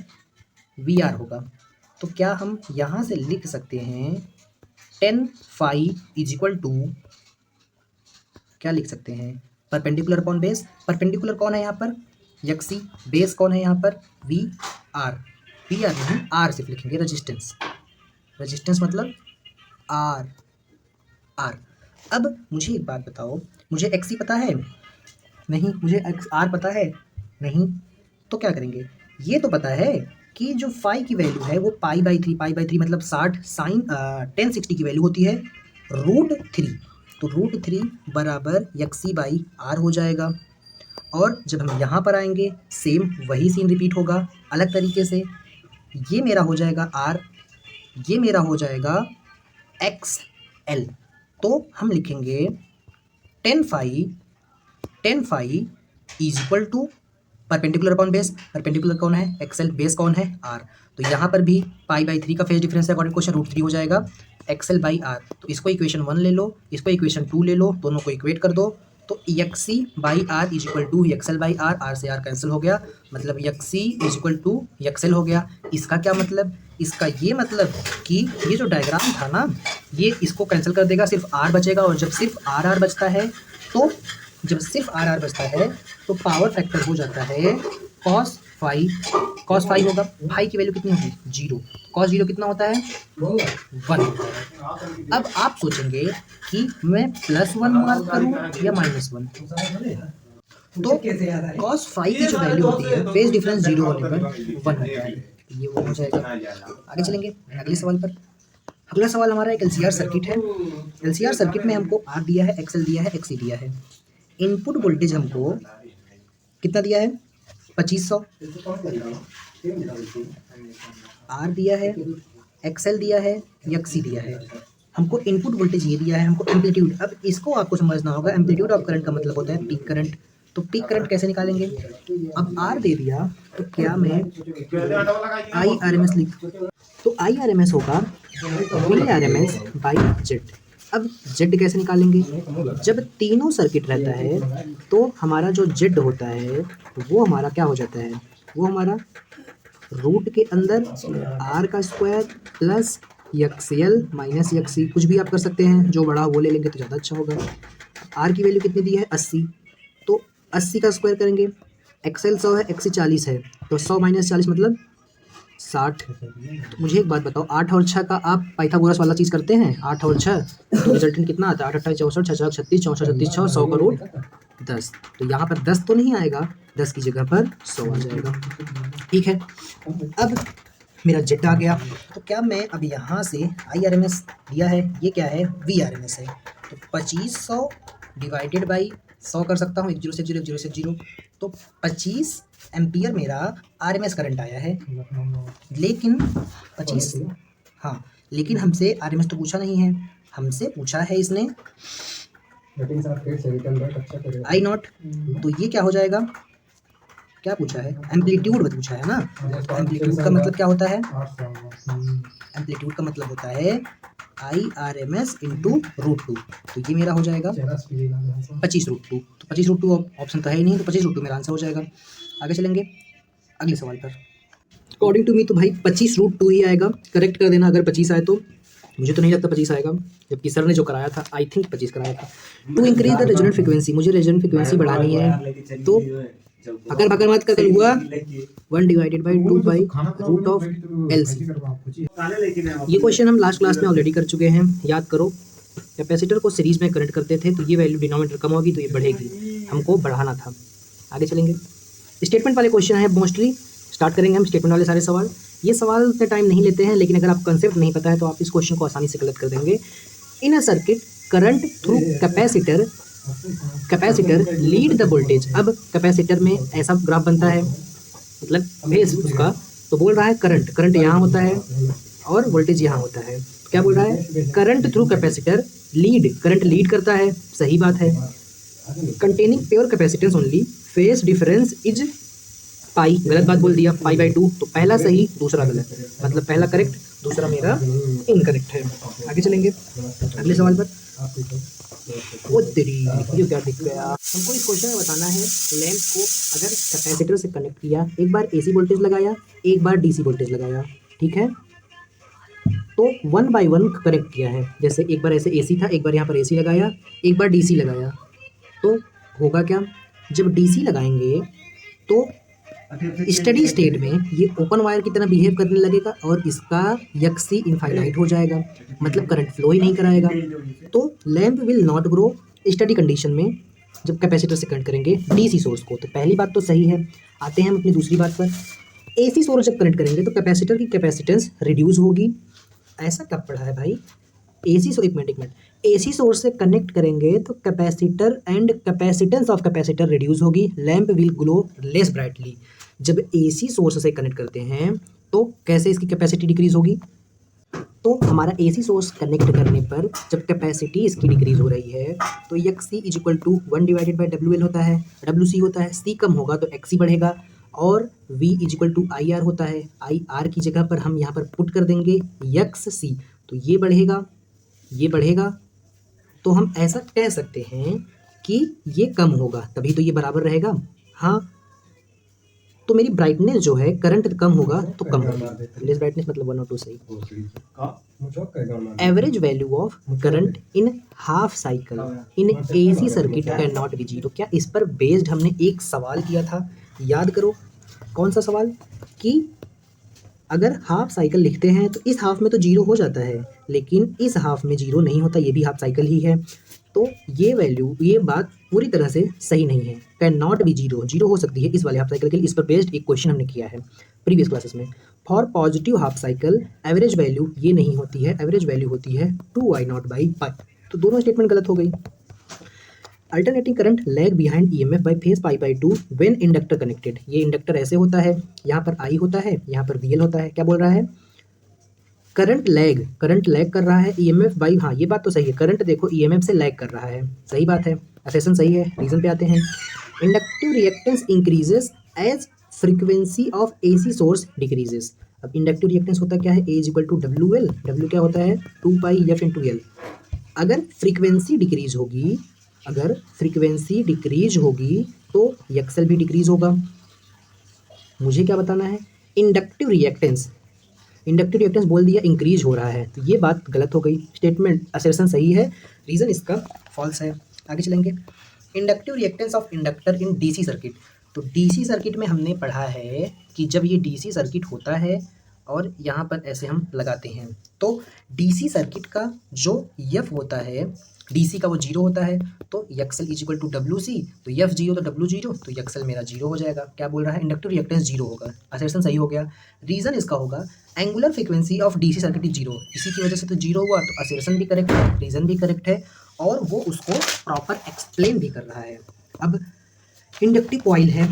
वी आर होगा। तो क्या हम यहाँ से लिख सकते हैं 10 फाई इज इक्वल टू, क्या लिख सकते हैं? Perpendicular upon base. परपेंडिकुलर कौन है यहाँ पर? यक्सी। बेस कौन है यहाँ पर? V R. वी आर नहीं, आर सिर्फ लिखेंगे, रेजिस्टेंस। रेजिस्टेंस मतलब आर। आर। अब मुझे एक बात बताओ, मुझे एक्सी पता है? नहीं। मुझे एक्स आर पता है? नहीं। तो क्या करेंगे? ये तो पता है कि जो फाई की वैल्यू है वो पाई बाई थ्री मतलब 60 साइन 1060 की वैल्यू होती है √3। तो √3 बराबर यक्सी बाई आर हो जाएगा। और जब हम यहाँ पर आएंगे सेम वही सीन रिपीट होगा अलग तरीके से। ये मेरा हो जाएगा आर, ये मेरा हो जाएगा एक्स एल। तो हम लिखेंगे 10 phi is equal to perpendicular upon base. Perpendicular कौन है? एक्सएल। बेस कौन है? आर। तो यहाँ पर भी पाई/3 का फेज डिफरेंस है अकॉर्डिंग क्वेश्चन, √3 हो जाएगा एक्सएल बाई आर। तो इसको इक्वेशन 1 ले लो, इसको इक्वेशन 2 ले लो, दोनों को इक्वेट कर दो। तो XC by R is equal to XL by R. R से आर कैंसिल हो गया, मतलब XC is equal to XL हो गया। इसका क्या मतलब? इसका ये मतलब कि ये जो डायग्राम था ना, ये इसको कैंसिल कर देगा, सिर्फ आर बचेगा। और जब सिर्फ आर बचता है तो पावर फैक्टर हो जाता है cos फाई होगा। फाई की वैल्यू कितनी होगी? 0। cos 0 कितना होता है? 1 होता है। अब आप सोचेंगे कि मैं +1 मार्क करूं या -1? तो cos फाई की जो वैल्यू होती है फेज डिफरेंस 0 होने पर 1 होता है। ये वो हो जाएगा। आगे चलेंगे अगले सवाल पर। अगला सवाल हमारा एक एलसीआर सर्किट है। एलसीआर सर्किट में हमको आर दिया है, एक्सएल दिया है, एक्ससी दिया है। इनपुट वोल्टेज हमको कितना दिया है? 2500। आर दिया है, एक्सएल दिया है, यक्सी दिया है। हमको इनपुट वोल्टेज ये दिया है, हमको एम्पलीट्यूड। अब इसको आपको समझना होगा, एम्पलीट्यूड ऑफ करंट का मतलब होता है पीक करंट। तो पीक करंट कैसे निकालेंगे? अब आर दे दिया तो क्या मैं आई आर एम एस लिख, तो आई आर एम एस होगा V R M S by Z. अब जेड कैसे निकालेंगे? जब तीनों सर्किट रहता है तो हमारा जो जेड होता है वो हमारा क्या हो जाता है? वो हमारा रूट के अंदर आर का स्क्वायर प्लस यक्सएल माइनस यक्सी, कुछ भी आप कर सकते हैं, जो बड़ा वो ले लेंगे तो ज़्यादा अच्छा होगा। आर की वैल्यू कितनी दी है? 80। तो 80 का स्क्वायर करेंगे। एक्सएल 100 है, एक्सी 40 है, तो 100 माइनस 40 मतलब 60। तो मुझे एक बात बताओ, 8 और 6 का आप पाइथागोरस वाला चीज़ करते हैं? 8 और 6 तो रिजल्टेंट कितना आता है? 8 28 64 6 36 34 34 6 100 का रूट 10। तो यहाँ पर 10 तो नहीं आएगा, 10 की जगह पर 100 आ जाएगा। ठीक है। अब मेरा जेड आ गया, तो क्या मैं अब यहाँ से आई आर एम एस दिया है, ये क्या है? वी आर एम एस है। तो 2500 डिवाइडेड बाई 100 कर सकता हूँ, 1 0 से 0 1 0 से 0। तो 25 एम्पियर मेरा आर एम एस करंट आया है। लेकिन 25, हाँ, लेकिन हमसे आर एम एस तो पूछा नहीं है, हमसे पूछा है इसने आई नॉट। तो ये क्या हो जाएगा? क्या पूछा है? एम्पलीट्यूड पूछा है ना। तो एम्पलीट्यूड का मतलब क्या होता है? एम्पलीट्यूड का मतलब होता है I R M S into √2। तो ये मेरा हो जाएगा 25√2। तो 25√2 ऑप्शन तो है ही नहीं, तो 25√2 मेरा आंसर हो जाएगा। आगे चलेंगे अगले सवाल पर। अकॉर्डिंग टू मी तो भाई 25√2 ही आएगा। करेक्ट कर देना अगर 25 आए तो। मुझे तो नहीं लगता 25 आएगा, जबकि सर ने जो कराया था आई थिंक 25 कराया था। To increase the resonant frequency, मुझे रेजोनेंट फ्रिक्वेंसी बढ़ानी है, तो अगर भगर मत कर, कल हुआ 1/2/2 ये क्वेश्चन हम लास्ट क्लास में ऑलरेडी कर चुके हैं, याद करो। कैपेसिटर को सीरीज में कनेक्ट करते थे तो ये वैल्यू डिनोमिनेटर कम होगी तो ये बढ़ेगी, हमको बढ़ाना था। आगे चलेंगे, स्टेटमेंट वाले क्वेश्चन है मोस्टली। स्टार्ट करेंगे हम स्टेटमेंट वाले सारे सवाल। ये सवाल उतना टाइम नहीं लेते हैं, लेकिन अगर आप कंसेप्ट नहीं पता है तो आप इस क्वेश्चन को आसानी से गलत कर देंगे। In a circuit current through capacitor lead the voltage. अब कैपेसिटर में ऐसा ग्राफ बनता है, मतलब बेस उसका, तो बोल रहा है करंट यहाँ होता है और वोल्टेज यहाँ होता है। क्या बोल रहा है? Current through capacitor current lead करता है, सही बात है। Containing pure capacitance only, phase difference is pi, गलत बात बोल दिया, पाई/2। तो पहला सही दूसरा गलत, मतलब पहला करेक्ट दूसरा मेरा इनकरेक्ट है। आगे चलेंगे अगले सवाल पर। वो तेरी ये क्या दिख गया? हमको इस क्वेश्चन में बताना है लैंप को अगर कैपेसिटर से कनेक्ट किया, एक बार एसी वोल्टेज लगाया, एक बार डीसी वोल्टेज लगाया, ठीक है, तो 1 बाय 1 कनेक्ट किया है। जैसे एक बार ऐसे एसी था, एक बार यहाँ पर एसी लगाया, एक बार डीसी लगाया, तो होगा क्या? जब डीसी लगाएंगे तो स्टडी स्टेट में ये ओपन वायर की तरह बिहेव करने लगेगा और इसका यक्सी इनफाइनाइट हो जाएगा, मतलब करंट फ्लो ही नहीं कराएगा। तो lamp will not grow study condition में जब कैपेसिटर से कनेक्ट करेंगे डीसी सोर्स को। तो पहली बात तो सही है। आते हैं हम अपनी दूसरी बात पर। एसी सोर्स जब कनेक्ट करेंगे तो कैपेसिटर की कैपेसिटेंस रिड्यूस होगी। ऐसा कब पढ़ा है भाई? एक मिनट, एसी सोर्स से कनेक्ट करेंगे तो capacitor and capacitance of capacitor reduce होगी, lamp will glow less brightly. जब एसी सोर्स से कनेक्ट करते हैं तो कैसे इसकी कैपेसिटी डिक्रीज होगी? तो हमारा एसी सोर्स कनेक्ट करने पर जब कैपेसिटी इसकी डिक्रीज हो रही है तो XC = 1/WL होता है, WC होता है, C कम होगा तो XC बढ़ेगा, और V = IR होता है। IR की जगह पर हम यहाँ पर पुट कर देंगे XC, तो ये बढ़ेगा। तो हम ऐसा कह सकते हैं कि ये कम होगा, तभी तो ये बराबर रहेगा। हाँ, तो मेरी ब्राइटनेस जो है करंट कम होगा तो कम होगी, लेस ब्राइटनेस मतलब 1 और 2 सही। Average value of current in half cycle in AC circuit can not be 0। क्या इस पर बेस्ड हमने एक सवाल किया था, याद करो। कौन सा सवाल? कि अगर हाफ साइकिल लिखते हैं तो इस हाफ में तो 0 हो जाता है, लेकिन इस हाफ में 0 नहीं होता, ये भी हाफ साइकिल ही है। तो ये बात पूरी तरह से सही नहीं है। कैन नॉट बी 0 हो सकती है इस वाले हाफ साइकिल के लिए। इस पर बेस्ड एक क्वेश्चन हमने किया है प्रीवियस क्लासेस में। For positive half cycle average value ये नहीं होती है, एवरेज वैल्यू होती है 2I0/π। तो दोनों स्टेटमेंट गलत हो गई। Alternating current lag behind EMF by phase π/2 when inductor connected. ये इंडक्टर ऐसे होता है, यहाँ पर I होता है, यहाँ पर VL होता है। क्या बोल रहा है? करंट लैग कर रहा है EMF बाई, हाँ ये बात तो सही है, करंट देखो EMF से लैग कर रहा है, सही बात है, असेसन सही है। रीजन पे आते हैं। Inductive reactance increases as frequency of AC source decreases. अब इंडक्टिव रिएक्टेंस होता क्या है? A = WL, W क्या होता है? 2πF/L। अगर फ्रीक्वेंसी डिक्रीज होगी तो XL भी डिक्रीज होगा। मुझे क्या बताना है? इंडक्टिव रिएक्टेंस बोल दिया इंक्रीज हो रहा है, तो ये बात गलत हो गई। स्टेटमेंट असर्शन सही है, रीज़न इसका फॉल्स है। आगे चलेंगे। Inductive reactance of inductor in DC circuit. तो DC सर्किट में हमने पढ़ा है कि जब ये DC सर्किट होता है और यहाँ पर ऐसे हम लगाते हैं तो DC सर्किट का जो F होता है, DC का वो 0 होता है, तो XL = WC, तो F 0 तो W 0, तो XL मेरा 0 हो जाएगा। क्या बोल रहा है? इंडक्टिव रिएक्टेंस 0 होगा, असर्शन सही हो गया। रीज़न इसका होगा angular frequency of DC circuit is 0, इसी की वजह से तो 0 हुआ, तो असर्शन भी करेक्ट है, रीज़न भी करेक्ट है, और वो उसको प्रॉपर एक्सप्लेन भी कर रहा है। अब इंडक्टिव कॉइल है,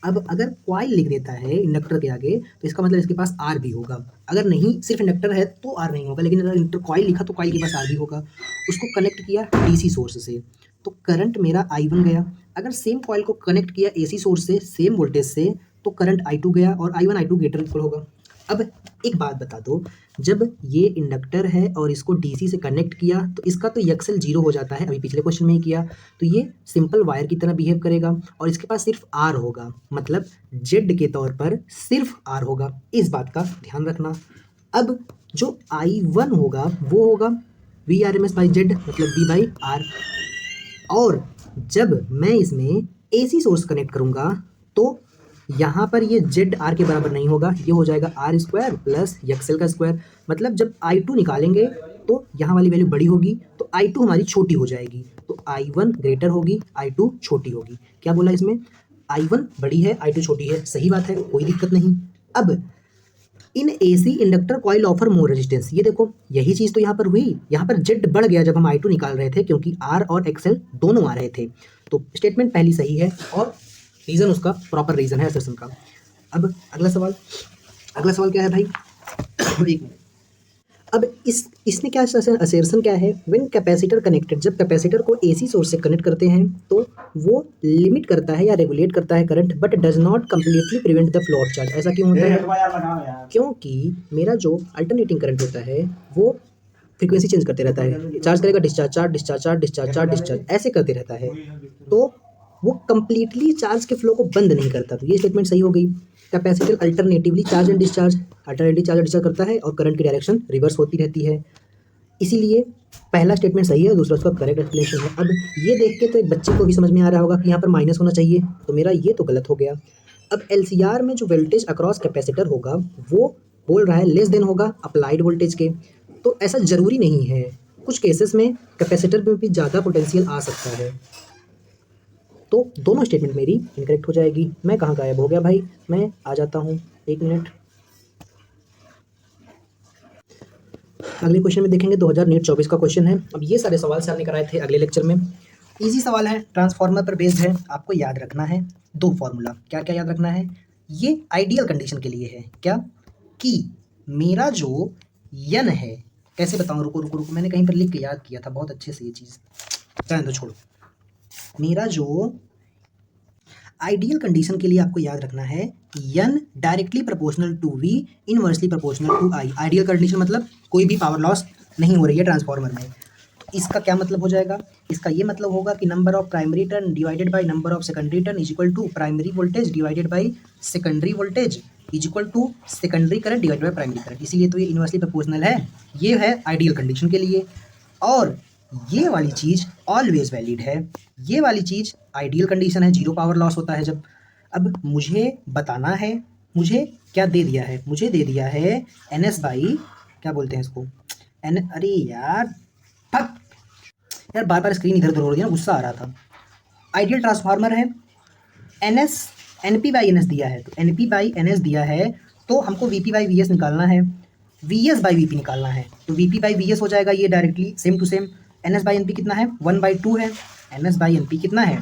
अब अगर कॉइल लिख देता है इंडक्टर के आगे तो इसका मतलब इसके पास R भी होगा। अगर नहीं सिर्फ इंडक्टर है तो R नहीं होगा, लेकिन अगर कॉइल लिखा तो कॉइल के पास R भी होगा। उसको कनेक्ट किया DC सोर्स से तो करंट मेरा I1 गया। अगर सेम कॉइल को कनेक्ट किया AC सोर्स से सेम वोल्टेज से तो करंट I2 गया, और I1 I2 ग्रेटर इक्वल होगा। अब एक बात बता दो, जब ये इंडक्टर है और इसको DC से कनेक्ट किया तो इसका तो XL 0 हो जाता है, अभी पिछले क्वेश्चन में ही किया, तो ये सिंपल वायर की तरह बिहेव करेगा और इसके पास सिर्फ R होगा, मतलब Z के तौर पर सिर्फ R होगा। इस बात का ध्यान रखना। अब जो I1 होगा वो होगा VRMS/Z, मतलब V/R, और जब मैं इसमें AC सोर्स कनेक्ट करूँगा तो यहाँ पर ये जेड आर के बराबर नहीं होगा, ये हो जाएगा आर स्क्वायर प्लस एक्सएल का स्क्वायर। मतलब जब I2 निकालेंगे तो यहाँ वाली वैल्यू बड़ी होगी तो I2 हमारी छोटी हो जाएगी, तो I1 ग्रेटर होगी, I2 छोटी होगी। क्या बोला इसमें? I1 बड़ी है, I2 छोटी है, सही बात है, कोई दिक्कत नहीं। अब इन AC inductor coil offer more resistance, ये देखो यही चीज़ तो यहाँ पर हुई, यहाँ पर जेड बढ़ गया जब हम I2 निकाल रहे थे क्योंकि R और XL दोनों आ रहे थे। तो स्टेटमेंट पहली सही है और रीज़न उसका प्रॉपर रीज़न है असर्शन का। अब अगला सवाल क्या है भाई? एक मिनट। अब इसने क्या असर्शन क्या है? व्हेन कैपेसिटर कनेक्टेड, जब कैपेसिटर को AC सोर्स से कनेक्ट करते हैं तो वो लिमिट करता है या रेगुलेट करता है current, but does not completely prevent the flow of charge. ऐसा क्यों होता है? क्योंकि मेरा जो अल्टरनेटिंग करंट होता है वो फ्रीक्वेंसी चेंज करते रहता है, चार्ज करेगा, discharge charge, discharge charge, discharge charge, discharge, ऐसे करते रहता है, तो वो कंप्लीटली चार्ज के फ्लो को बंद नहीं करता। तो ये स्टेटमेंट सही हो गई। Capacitor alternatively charge and discharge, alternative charge discharge करता है और करंट की डायरेक्शन रिवर्स होती रहती है, इसीलिए पहला स्टेटमेंट सही है, दूसरा उसका करेक्ट एक्सप्लेनेशन है। अब ये देख के तो एक बच्चे को भी समझ में आ रहा होगा कि यहाँ पर माइनस होना चाहिए, तो मेरा ये तो गलत हो गया। अब LCR में जो वोल्टेज अक्रॉस कैपेसिटर होगा वो बोल रहा है लेस देन होगा अप्लाइड वोल्टेज के, तो ऐसा ज़रूरी नहीं है, कुछ केसेस में कैपेसिटर में भी ज़्यादा पोटेंशियल आ सकता है। तो दोनों स्टेटमेंट मेरी इनकरेक्ट हो जाएगी। मैं कहाँ गायब हो गया भाई? मैं आ जाता हूँ, एक मिनट। अगले क्वेश्चन में देखेंगे 2024 का क्वेश्चन है। अब ये सारे सवाल से हमने कराए थे अगले लेक्चर में। इजी सवाल है, ट्रांसफार्मर पर बेस्ड है। आपको याद रखना है दो फॉर्मूला। क्या क्या याद रखना है? ये आइडियल कंडीशन के लिए है, क्या कि मेरा जो यन है, कैसे बताऊँ, रुको रुको रुको, मैंने कहीं पर लिख के याद किया था बहुत अच्छे से ये चीज़, चाहे तो छोड़ो। मेरा जो आइडियल कंडीशन के लिए आपको याद रखना है N directly proportional to V, inversely proportional to I. Ideal condition मतलब कोई भी पावर लॉस नहीं हो रही है ट्रांसफार्मर में। तो इसका क्या मतलब हो जाएगा? इसका ये मतलब होगा कि number of primary turn divided by number of secondary turn is equal to primary voltage divided by secondary voltage is equal to secondary current divided by primary current. इसीलिए तो ये इनवर्सली प्रोपोर्शनल है। ये है आइडियल कंडीशन के लिए, और ये वाली चीज़ ऑलवेज वैलिड है। ये वाली चीज़ आइडियल कंडीशन है, जीरो पावर लॉस होता है जब। अब मुझे बताना है, मुझे क्या दे दिया है? मुझे दे दिया है NS बाई, क्या बोलते हैं इसको, अरे यार फक यार, बार बार स्क्रीन इधर उधर हो रही है ना, गुस्सा आ रहा था। आइडियल ट्रांसफार्मर है, NP बाई NS दिया है, तो NP बाई NS दिया है, तो हमको VP बाई VS निकालना है, VS बाई VP निकालना है। तो VP बाई VS हो जाएगा ये directly same to same. NS by NP कितना है? 1/2 है। NS बाई NP कितना है?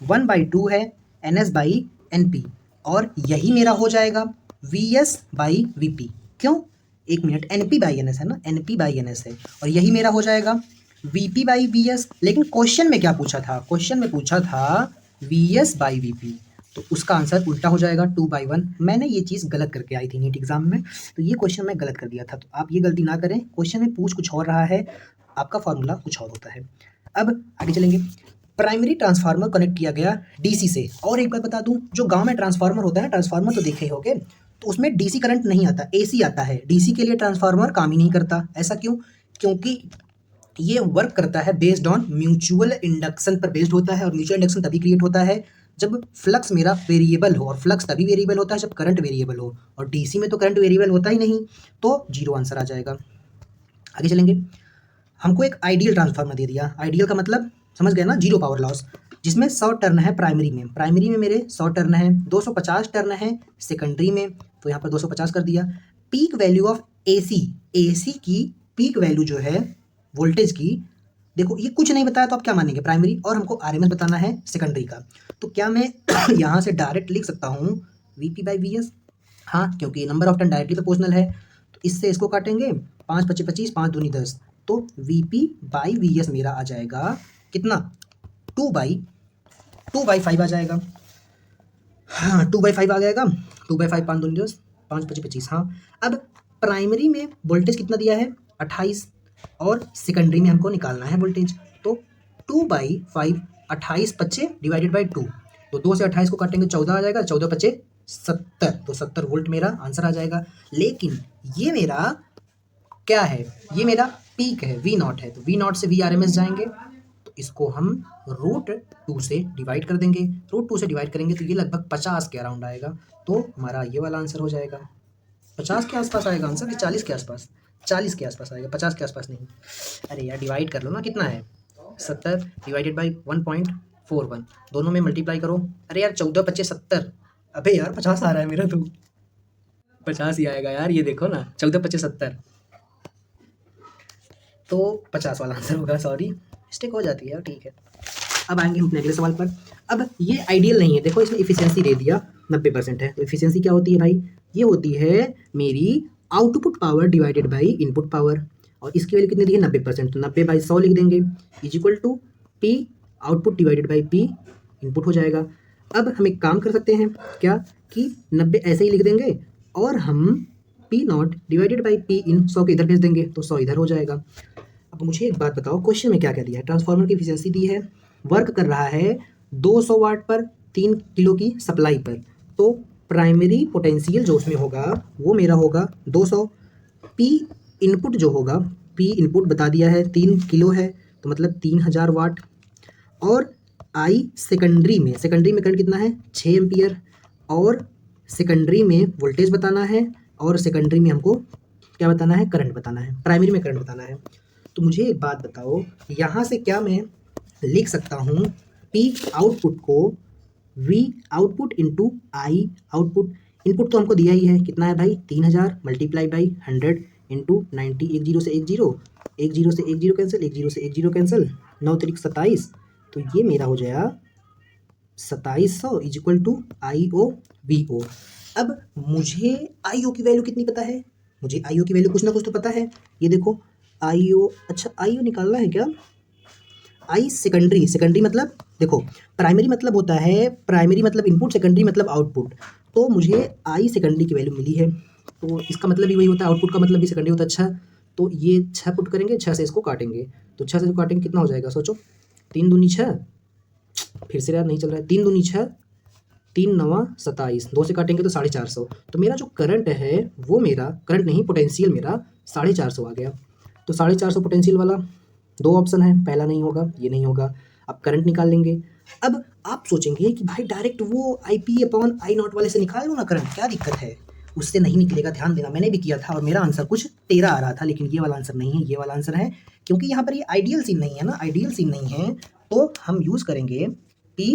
1/2 है NS बाई NP, और यही मेरा हो जाएगा VS बाई VP। क्यों? एक मिनट, NP बाई NS है ना, NP बाई NS है, और यही मेरा हो जाएगा VP बाई VS। लेकिन क्वेश्चन में क्या पूछा था? क्वेश्चन में पूछा था VS बाई VP, तो उसका आंसर उल्टा हो जाएगा 2/1। मैंने ये चीज़ गलत करके आई थी नीट एग्जाम में, तो ये क्वेश्चन मैं गलत कर दिया था, तो आप ये गलती ना करें। क्वेश्चन में पूछ कुछ और रहा है, आपका फॉर्मूला कुछ और होता है। अब आगे चलेंगे। प्राइमरी ट्रांसफार्मर कनेक्ट किया गया DC से। और एक बात बता दूं, जो गांव में ट्रांसफार्मर होता है ना, ट्रांसफार्मर तो देखे ही होगे, तो उसमें DC करंट नहीं आता, AC आता है। DC के लिए ट्रांसफार्मर काम ही नहीं करता। ऐसा क्यों? क्योंकि ये वर्क करता है बेस्ड ऑन म्यूचुअल इंडक्शन पर बेस्ड होता है, और म्यूचुअल इंडक्शन तभी क्रिएट होता है जब फ्लक्स मेरा वेरिएबल हो, और फ्लक्स तभी वेरिएबल होता है जब करंट वेरिएबल हो, और DC में तो करंट वेरिएबल होता ही नहीं, तो जीरो आंसर आ जाएगा। आगे चलेंगे। हमको एक आइडियल ट्रांसफार्मर दे दिया। आइडियल का मतलब समझ गए ना, जीरो पावर लॉस, जिसमें 100 टर्न है प्राइमरी में। प्राइमरी में मेरे 100 टर्न है, 250 टर्न है सेकेंडरी में, तो यहाँ पर 250 कर दिया। पीक वैल्यू ऑफ AC की पीक वैल्यू जो है वोल्टेज की, देखो ये कुछ नहीं बताया तो आप क्या मानेंगे, प्राइमरी, और हमको RMS बताना है सेकेंडरी का। तो क्या मैं यहाँ से डायरेक्ट लिख सकता हूँ VP बाई VS? हाँ, क्योंकि number of turn directly proportional है, तो इससे इसको काटेंगे, 5 25 25, 5 दूनी 10, तो VP बाई VS मेरा आ जाएगा कितना? 2/5 आ जाएगा। हाँ, 2/5 आ जाएगा। 2/5, 5 दूनी 10, 5 25 25। हाँ, अब प्राइमरी में वोल्टेज कितना दिया है? 28, और सेकेंडरी में हमको निकालना है वोल्टेज, तो 2/5, 28 25 डिवाइडेड बाई 2, तो 2 से 28 को काटेंगे 14 आ जाएगा, 14 25 70, तो 70 वोल्ट मेरा आंसर आ जाएगा। लेकिन ये मेरा क्या है? ये मेरा पीक है, V0 है, तो V0 से VRMS जाएंगे, तो तो इसको हम √2 से डिवाइड कर देंगे। √2 से डिवाइड करेंगे तो ये लगभग 50 के अराउंड आएगा। तो हमारा ये वाला आंसर हो जाएगा 50 के आसपास आएगा आंसर, कि 40 के आसपास? 40 के आसपास आएगा, 50 के आसपास नहीं। अरे यार डिवाइड कर लो ना, कितना है 70 डिवाइडेड बाई 1.41, दोनों में मल्टीप्लाई करो। अरे यार 14 25 70, अबे यार 50 आ रहा है मेरा तो, 50 ही आएगा यार, ये देखो ना 14 25 70, तो 50 वाला आंसर होगा। सॉरी मिस्टेक हो जाती है यार, ठीक है। अब आएंगे हम अपने अगले सवाल पर। अब ये आइडियल नहीं है, देखो इसमें इफिशियंसी दे दिया 90% है, तो इफिशियंसी क्या होती है भाई? ये होती है मेरी output power divided by input power, और इसकी वैल्यू कितनी दी है 90%, तो 90/100 लिख देंगे, is equal to P output divided by P input हो जाएगा। अब हम एक काम कर सकते हैं क्या, कि 90 ऐसे ही लिख देंगे और हम P0 divided by P in 100 के इधर भेज देंगे, तो 100 इधर हो जाएगा। अब मुझे एक बात बताओ, क्वेश्चन में क्या क्या दिया है? ट्रांसफार्मर की एफिशिएंसी दी है, वर्क कर रहा है 200 वाट पर 3 किलो की सप्लाई पर, तो प्राइमरी पोटेंशियल जो उसमें होगा वो मेरा होगा 200। पी इनपुट जो होगा, पी इनपुट बता दिया है 3 किलो है, तो मतलब 3000 वाट। और आई सेकेंडरी में करंट कितना है 6 एम्पियर, और सेकेंडरी में वोल्टेज बताना है, और सेकेंडरी में हमको क्या बताना है, करंट बताना है, प्राइमरी में करंट बताना है। तो मुझे एक बात बताओ, यहाँ से क्या मैं लिख सकता हूँ पी आउटपुट को we output into I output? Input तो हमको दिया ही है, कितना है भाई 3000 मल्टीप्लाई बाई 100 इंटू 90, 1 0 से 1 0, 1 0 से 1 0 कैंसिल, 1 0 से 1 0 कैंसिल, 9 3 27, तो ये मेरा हो जाएगा 2700 is equal to I O V O. अब मुझे आई ओ की वैल्यू कितनी पता है? मुझे आई ओ की वैल्यू कुछ ना कुछ तो पता है। ये देखो आई ओ, अच्छा आई ओ निकालना है क्या? आई सेकेंडरी मतलब देखो, प्राइमरी मतलब होता है, प्राइमरी मतलब इनपुट, सेकेंडरी मतलब आउटपुट। तो मुझे आई सेकेंडरी की वैल्यू मिली है, तो इसका मतलब भी वही होता है, आउटपुट का मतलब भी सेकेंडरी होता है। अच्छा, तो ये 6 पुट करेंगे, 6 से इसको काटेंगे, तो 6 से इसको काटेंगे कितना हो जाएगा सोचो, 3 दूनी 6, फिर से यार नहीं चल रहा है, 3 दूनी 6, 3 9 27, 2 से काटेंगे तो 450। तो मेरा जो करंट है वो, मेरा करंट नहीं पोटेंशियल मेरा 450 आ गया। तो 450 पोटेंशियल वाला, दो ऑप्शन है, पहला नहीं होगा, ये नहीं होगा। अब करंट निकाल लेंगे। अब आप सोचेंगे कि भाई डायरेक्ट वो IP/I0 वाले से निकाल लो ना करंट, क्या दिक्कत है? उससे नहीं निकलेगा, ध्यान देना, मैंने भी किया था और मेरा आंसर कुछ टेढ़ा आ रहा था, लेकिन ये वाला आंसर नहीं है, ये वाला आंसर है। क्योंकि यहाँ पर ये आइडियल सीन नहीं है ना, आइडियल सीन नहीं है, तो हम यूज़ करेंगे P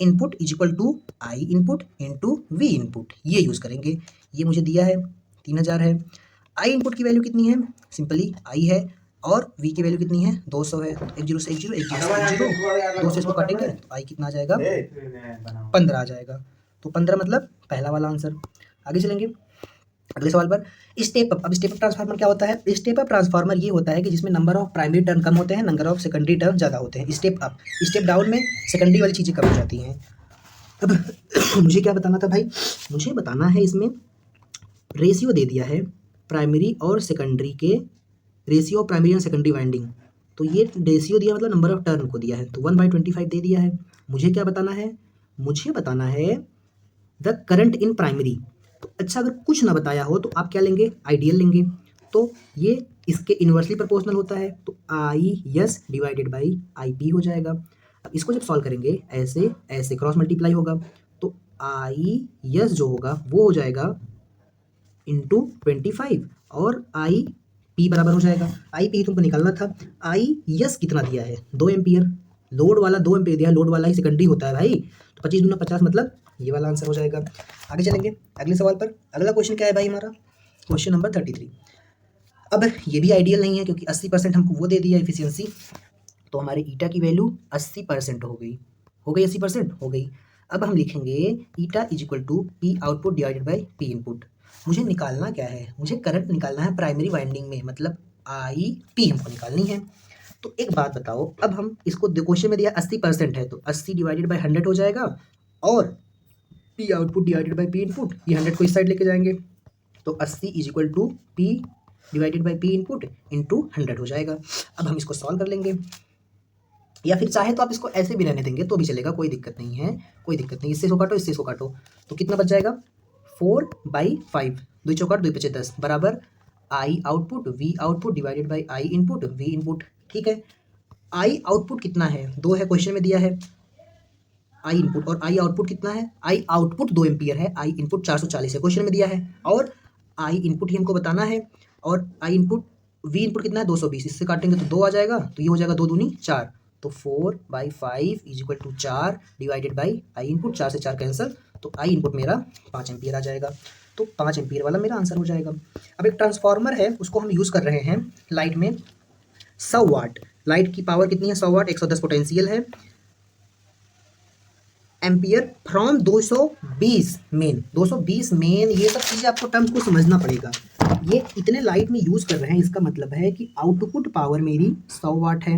input is equal to I input into V input, ये यूज़ करेंगे। ये मुझे दिया है 3000 है, आई इनपुट की वैल्यू कितनी है, सिंपली आई है, और वी की वैल्यू कितनी है 200 है, 1 0 से 1 0, 1 0 से 1 0, 2 से इसको काटेंगे तो आई कितना आ जाएगा 15 आ जाएगा। तो 15 मतलब पहला वाला आंसर। आगे चलेंगे अगले सवाल पर। स्टेप अप, अब स्टेप अप ट्रांसफार्मर क्या होता है? स्टेप अप ट्रांसफार्मर ये होता है कि जिसमें नंबर ऑफ प्राइमरी टर्न कम होते हैं, नंबर ऑफ सेकेंडरी टर्न ज़्यादा होते हैं। स्टेप अप, स्टेप डाउन में सेकेंडरी वाली चीज़ें कम हो जाती हैं। अब मुझे क्या बताना था भाई, मुझे बताना है इसमें रेशियो दे दिया है प्राइमरी और सेकेंडरी के, ratio of primary and secondary winding. तो ये रेशियो दिया मतलब नंबर ऑफ टर्न को दिया है, तो 1/25 दे दिया है। मुझे क्या बताना है, मुझे बताना है द करंट इन प्राइमरी। तो अच्छा, अगर कुछ ना बताया हो तो आप क्या लेंगे, आइडियल लेंगे, तो ये इसके इन्वर्सली प्रोपोर्शनल होता है, तो I S divided by I P हो जाएगा। अब इसको जब सॉल्व करेंगे ऐसे ऐसे क्रॉस मल्टीप्लाई होगा, तो आई एस जो होगा वो हो जाएगा इंटू 25, और आई पी बराबर हो जाएगा, आई पी तुमको निकालना था। आई यस कितना दिया है 2 एम्पियर, लोड वाला 2 एम्पियर दिया है, लोड वाला ही सेकेंडरी होता है भाई, तो 25 दूना 50 मतलब ये वाला आंसर हो जाएगा। आगे चलेंगे अगले सवाल पर। अगला क्वेश्चन क्या है भाई हमारा, क्वेश्चन नंबर 33। अब ये भी आइडियल नहीं है, क्योंकि 80% हमको वो दे दिया एफिशिएंसी, तो हमारे ईटा की वैल्यू 80% हो गई, 80% हो गई। अब हम लिखेंगे eta is equal to P output divided by P input. मुझे निकालना क्या है, मुझे करंट निकालना है प्राइमरी वाइंडिंग में, मतलब आई पी हमको निकालनी है। तो एक बात बताओ, अब हम इसको क्वेश्चन में दिया 80% है, तो 80 डिवाइडेड बाई 100 हो जाएगा, और P output divided by P input, ये 100 को इस साइड लेके जाएंगे, तो 80 is equal to P divided by P input into 100 हो जाएगा। अब हम इसको सॉल्व कर लेंगे, या फिर चाहे तो आप इसको ऐसे भी रहने देंगे तो भी चलेगा, कोई दिक्कत नहीं है, कोई दिक्कत नहीं। इससे इसको काटो, इससे इसको काटो, तो कितना बच जाएगा 4/5, 2 चौकाट 2 पचे 10 बराबर आई output we output divided by I input we input. ठीक है, आई आउटपुट कितना है, 2 है, क्वेश्चन में दिया है। आई इनपुट और आई आउटपुट कितना है, आई आउटपुट 2 एम्पियर है, आई इनपुट 440 है, क्वेश्चन में दिया है। और आई इनपुट ही हमको बताना है। और आई इनपुट वी इनपुट कितना है 220, इससे काटेंगे तो 2 आ जाएगा, तो ये हो जाएगा 2 दूनी 4, तो 4/5 is equal to 4 divided by I input, 4 से 4 कैंसिल, तो आई इनपुट मेरा 5 एम्पियर आ जाएगा। तो 5 एम्पियर वाला मेरा आंसर हो जाएगा। अब एक ट्रांसफार्मर है, उसको हम यूज़ कर रहे हैं लाइट में 100 वाट। लाइट की पावर कितनी है 100 वाट, 110 पोटेंशियल है, एम्पियर फ्रॉम 220 मेन। 220 मेन, ये सब चीज़ें आपको टर्म्स को समझना पड़ेगा। ये इतने लाइट में यूज़ कर रहे हैं, इसका मतलब है कि आउटपुट पावर मेरी 100 वाट है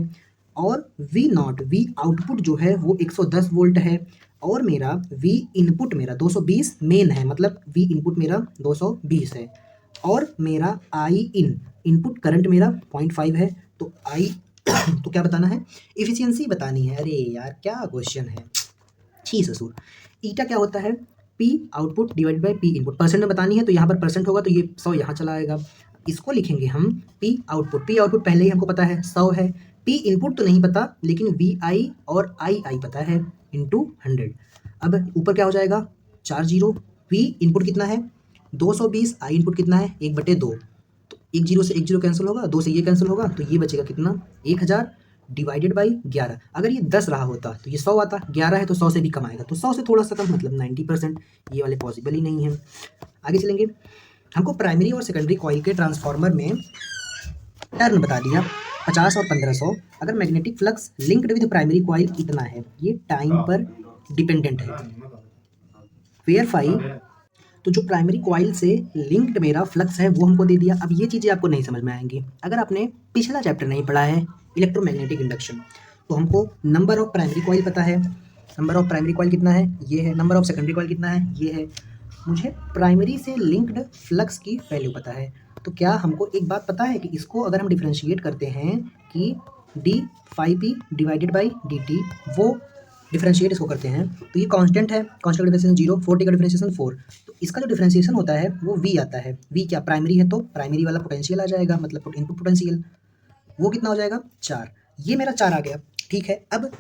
और वी नॉट, वी आउटपुट जो है वो 110 वोल्ट है और मेरा वी इनपुट मेरा 220 मेन है, मतलब वी इनपुट मेरा 220 है और मेरा आई इनपुट करंट मेरा 0.5 है। तो आई तो क्या बताना है, इफिशियंसी बतानी है। अरे यार क्या क्वेश्चन है, छी ससुर। ईटा क्या होता है, P output divide by P input, percent में बतानी है तो यहाँ पर परसेंट होगा तो ये 100 यहाँ चला आएगा। इसको लिखेंगे हम पी आउटपुट पहले ही हमको पता है 100 है, पी इनपुट तो नहीं पता लेकिन वी आई और आई पता है, इंटू 100। अब ऊपर क्या हो जाएगा 4 जीरो, वी इनपुट कितना है 220, आई इनपुट कितना है 1/2, तो 1 जीरो से 1 जीरो कैंसिल होगा, 2 से ये कैंसिल होगा, तो ये बचेगा कितना 1000 डिवाइडेड बाई 11। अगर ये 10 रहा होता तो ये 100 आता, 11 है तो 100 से भी कम आएगा, तो 100 से थोड़ा सा कम मतलब 90%, ये वाले पॉसिबल ही नहीं है। आगे चलेंगे, हमको प्राइमरी और सेकेंडरी कॉइल के ट्रांसफार्मर में टर्न बता दिया 50 और 1500। अगर magnetic flux linked with primary coil इतना है, ये टाइम पर डिपेंडेंट है, वेयरफाई। तो जो प्राइमरी कॉइल से लिंक्ड मेरा फ्लक्स है वो हमको दे दिया। अब ये चीज़ें आपको नहीं समझ में आएंगी अगर आपने पिछला चैप्टर नहीं पढ़ा है इलेक्ट्रोमैग्नेटिक इंडक्शन। तो हमको नंबर ऑफ प्राइमरी कॉइल पता है, नंबर ऑफ प्राइमरी कॉइल कितना है ये है, नंबर ऑफ सेकेंडरी कॉइल कितना है ये है, मुझे प्राइमरी से लिंक्ड फ्लक्स की वैल्यू पता है। तो क्या हमको एक बात पता है कि इसको अगर हम डिफ्रेंशिएट करते हैं कि d∅p डिवाइडेड बाई dt, वो डिफ्रेंशिएट इसको करते हैं तो ये कांस्टेंट है, कांस्टेंट का डिफरेंशिएशन 0, 4t का डिफरेंशिएशन 4, तो इसका जो डिफरेंशिएशन होता है वो v आता है। v क्या प्राइमरी है तो प्राइमरी वाला पोटेंशियल आ जाएगा, मतलब इनपुट पोटेंशियल, वो कितना हो जाएगा 4, ये मेरा 4 आ गया। ठीक है, अब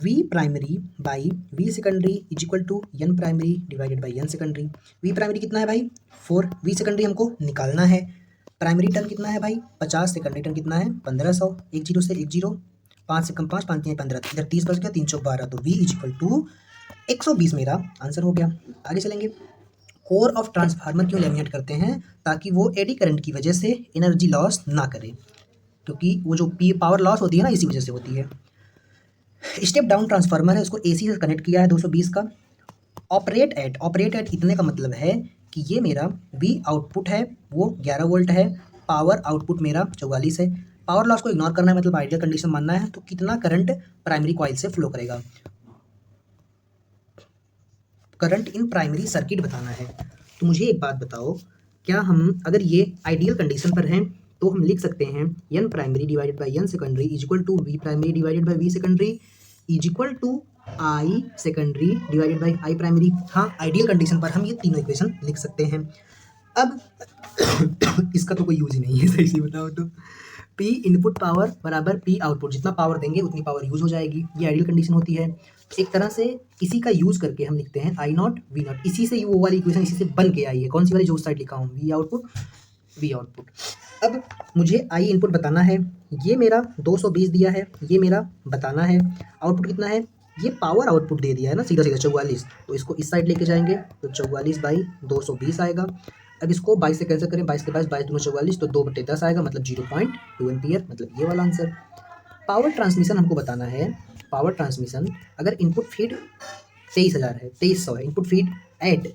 v primary by v secondary is equal to n primary divided by n secondary. v primary कितना है भाई 4, v सेकेंडरी हमको निकालना है। प्राइमरी टर्न कितना है भाई 50, सेकेंडरी टर्न कितना है 1500, 1 जीरो से 1 जीरो, 5 से कम 5, 5 3 15, इधर 30 बच गया, 3 चौक 12, तो v इज इक्वल टू 120 मेरा आंसर हो गया। आगे चलेंगे, कोर ऑफ ट्रांसफार्मर क्यों लैमिनेट करते हैं, ताकि वो एडी करंट की वजह से एनर्जी लॉस ना करे, क्योंकि वो जो पावर लॉस होती है ना इसी वजह से होती है। स्टेप डाउन ट्रांसफार्मर है, उसको एसी से कनेक्ट किया है 220 का। ऑपरेट एट इतने का मतलब है कि ये मेरा वी आउटपुट है वो 11 वोल्ट है, पावर आउटपुट मेरा 44 है। पावर लॉस को इग्नोर करना है, मतलब आइडियल कंडीशन मानना है, तो कितना करंट प्राइमरी कॉइल से फ्लो करेगा, करंट इन प्राइमरी सर्किट बताना है। तो मुझे एक बात बताओ, क्या हम अगर ये आइडियल कंडीशन पर हैं तो हम लिख सकते हैं n primary divided by n secondary is equal to v primary divided by v secondary is equal to I secondary divided by I primary. हाँ, आइडियल कंडीशन पर हम ये तीनों इक्वेशन लिख सकते हैं। अब इसका तो कोई यूज ही नहीं है सही से बताओ तो। P इनपुट पावर बराबर P आउटपुट, जितना पावर देंगे उतनी पावर यूज हो जाएगी, ये आइडियल कंडीशन होती है। एक तरह से इसी का यूज करके हम लिखते हैं I नॉट V नॉट, इसी से वो वाली इक्वेशन इसी से बन के आई है। कौन सी वाली, जो साइड लिखा हूँ V आउटपुट। अब मुझे I इनपुट बताना है, ये मेरा 220 दिया है, ये मेरा बताना है। आउटपुट कितना है, ये पावर आउटपुट दे दिया है ना सीधा सीधा 44, तो इसको इस साइड लेके जाएंगे तो 44/220 आएगा। अब इसको 22 से कैंसिल करें, 22 के 22 दूनी 44, तो 2/10 आएगा, मतलब 0.2 एम्पियर, मतलब ये वाला आंसर। पावर ट्रांसमिशन हमको बताना है, पावर ट्रांसमिशन अगर इनपुट फीड 23,000 है, 2300 है, इनपुट फीड ऐड,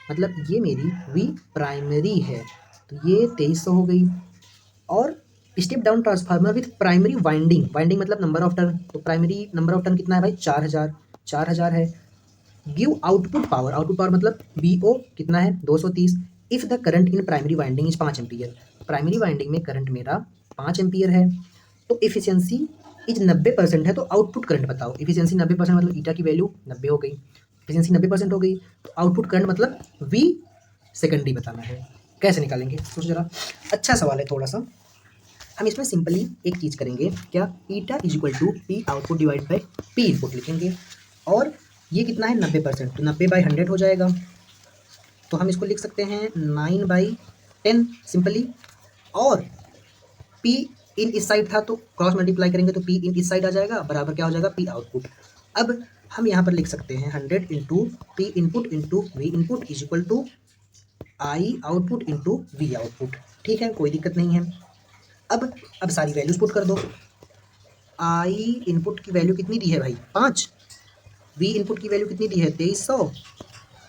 मतलब ये मेरी वी प्राइमरी है तो ये 2300 हो गई। और step down transformer with primary winding मतलब नंबर ऑफ टर्न, तो प्राइमरी नंबर ऑफ टर्न कितना है भाई 4000 है। गिव आउटपुट पावर मतलब BO कितना है 230। If the current in primary winding is 5 ampere, primary winding में करंट मेरा 5 एम्पियर है, तो इफिशियंसी इज 90% है, तो आउटपुट करंट बताओ। इफिशियंसी 90% मतलब ईटा की वैल्यू 90 हो गई, इफिशियंसी 90% हो गई, तो आउटपुट करंट मतलब V सेकेंडरी बताना है। कैसे निकालेंगे सोचो जरा, अच्छा सवाल है थोड़ा सा। हम इसमें सिंपली एक चीज़ करेंगे, क्या, eta is equal to P output divide by P input लिखेंगे, और ये कितना है 90%, तो 90/100 हो जाएगा। तो हम इसको लिख सकते हैं 9/10 सिंपली, और पी इन इस साइड था तो क्रॉस मल्टीप्लाई करेंगे तो पी इन इस साइड आ जाएगा, बराबर क्या हो जाएगा, पी आउटपुट। अब हम यहाँ पर लिख सकते हैं 100 into P input into V input is equal to I output into V output. ठीक है, कोई दिक्कत नहीं है। अब सारी वैल्यूज पुट कर दो। आई इनपुट की वैल्यू कितनी दी है भाई, 5। वी इनपुट की वैल्यू कितनी दी है, 2300।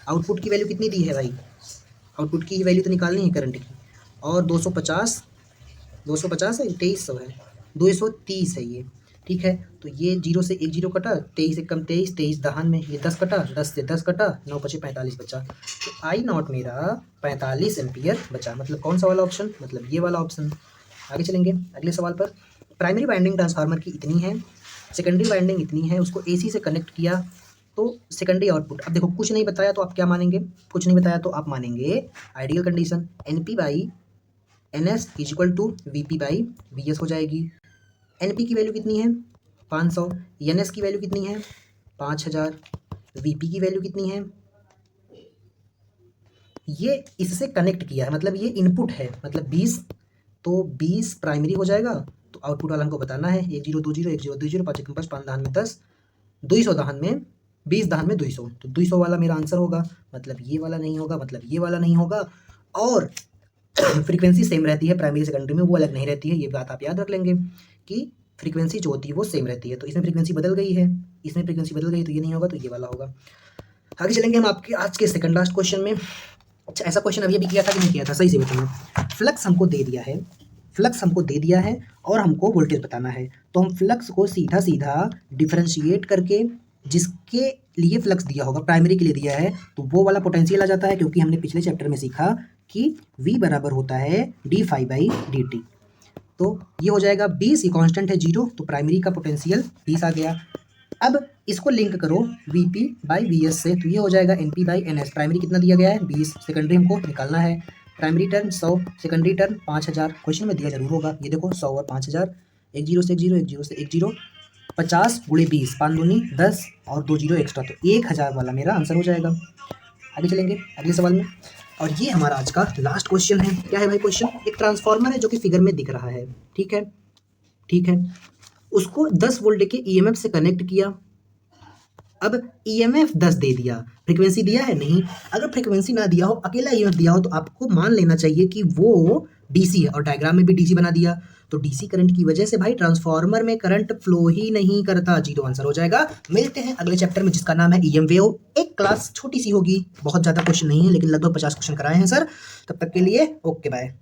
आउटपुट की वैल्यू कितनी दी है भाई, आउटपुट की वैल्यू तो निकालनी है करंट की, और 250 है, 2300 है, 230 है ये। ठीक है, तो ये 0 से 1 0 कटा, 23 1 कम 23, 23 दहान में ये 10 कटा, 10 से 10 कटा, 9 बचे 45 बचा। तो आई नॉट मेरा 45 एम्पियर बचा, मतलब कौन सा वाला ऑप्शन, मतलब ये वाला ऑप्शन। आगे चलेंगे अगले सवाल पर। प्राइमरी वाइंडिंग ट्रांसफार्मर की इतनी है, सेकेंडरी वाइंडिंग इतनी है, उसको एसी से कनेक्ट किया तो सेकेंडरी आउटपुट। अब देखो कुछ नहीं बताया तो आप क्या मानेंगे, कुछ नहीं बताया तो आप मानेंगे ideal condition, NP by NS is equal to VP by VS हो जाएगी। एनपी की वैल्यू कितनी है 500, एनएस की वैल्यू कितनी है 5000, वीपी की वैल्यू कितनी है, ये इससे कनेक्ट किया है, मतलब ये इनपुट है, मतलब 20, तो 20 प्राइमरी हो जाएगा। तो आउटपुट वाला हमको बताना है 10 20 10 20, 5 1 5 5 दहान में 10, 200 दहान में 20 दहान में 200, तो 200 वाला मेरा आंसर होगा, मतलब ये वाला नहीं होगा, मतलब ये वाला नहीं होगा। और फ्रीक्वेंसी सेम रहती है प्राइमरी सेकेंडरी में, वो अलग नहीं रहती है, ये बात आप याद रख लेंगे कि फ्रीक्वेंसी जो होती है वो सेम रहती है। तो इसमें फ्रीक्वेंसी बदल गई है, इसमें फ्रीक्वेंसी बदल गई, तो ये नहीं होगा, तो ये वाला होगा। आगे चलेंगे हम आपके आज के सेकंड लास्ट क्वेश्चन में। अच्छा, ऐसा क्वेश्चन अभी किया था कि नहीं किया था, सही से बताना। फ्लक्स हमको दे दिया है, फ्लक्स हमको दे दिया है और हमको वोल्टेज बताना है, तो हम फ्लक्स को सीधा सीधा डिफरेंशिएट करके, जिसके लिए फ्लक्स दिया होगा प्राइमरी के लिए दिया है, तो वो वाला पोटेंशियल आ जाता है, क्योंकि हमने पिछले चैप्टर में सीखा कि V बराबर होता है d∅dt। तो ये हो जाएगा 20, ये कांस्टेंट है 0, तो प्राइमरी का पोटेंशियल 20 आ गया। अब इसको लिंक करो Vp बाई Vs से, तो ये हो जाएगा Np बाई Ns। प्राइमरी कितना दिया गया है 20, सेकेंडरी हमको निकालना है। Primary turn 100, secondary turn 5000, question में दिया जरूर होगा, ये देखो 100 और 5000, 1 0 से 1 0, 1 0 से 1 0, 50 गुणे 20, 5 दूनी 10 और 2 0 एक्स्ट्रा, तो 1000 वाला मेरा आंसर हो जाएगा। आगे चलेंगे अगले सवाल में, और ये हमारा आज का लास्ट क्वेश्चन है। क्या है भाई क्वेश्चन, एक ट्रांसफार्मर है जो कि फिगर में दिख रहा है, ठीक है, ठीक है, उसको 10 वोल्ट के ईएमएफ से कनेक्ट किया। अब ईएमएफ 10 दे दिया, फ्रीक्वेंसी दिया है नहीं। अगर फ्रीक्वेंसी ना दिया हो, अकेला ईएमएफ दिया हो, तो आपको मान लेना चाहिए कि वो डीसी है, और डायग्राम में भी डीसी बना दिया, तो डीसी करंट की वजह से भाई ट्रांसफार्मर में करंट फ्लो ही नहीं करता, जीरो आंसर हो जाएगा। मिलते हैं अगले चैप्टर में जिसका नाम है ईएम वेव। एक क्लास छोटी सी होगी, बहुत ज़्यादा क्वेश्चन नहीं है, लेकिन लगभग 50 क्वेश्चन कराए हैं सर। तब तक के लिए ओके बाय।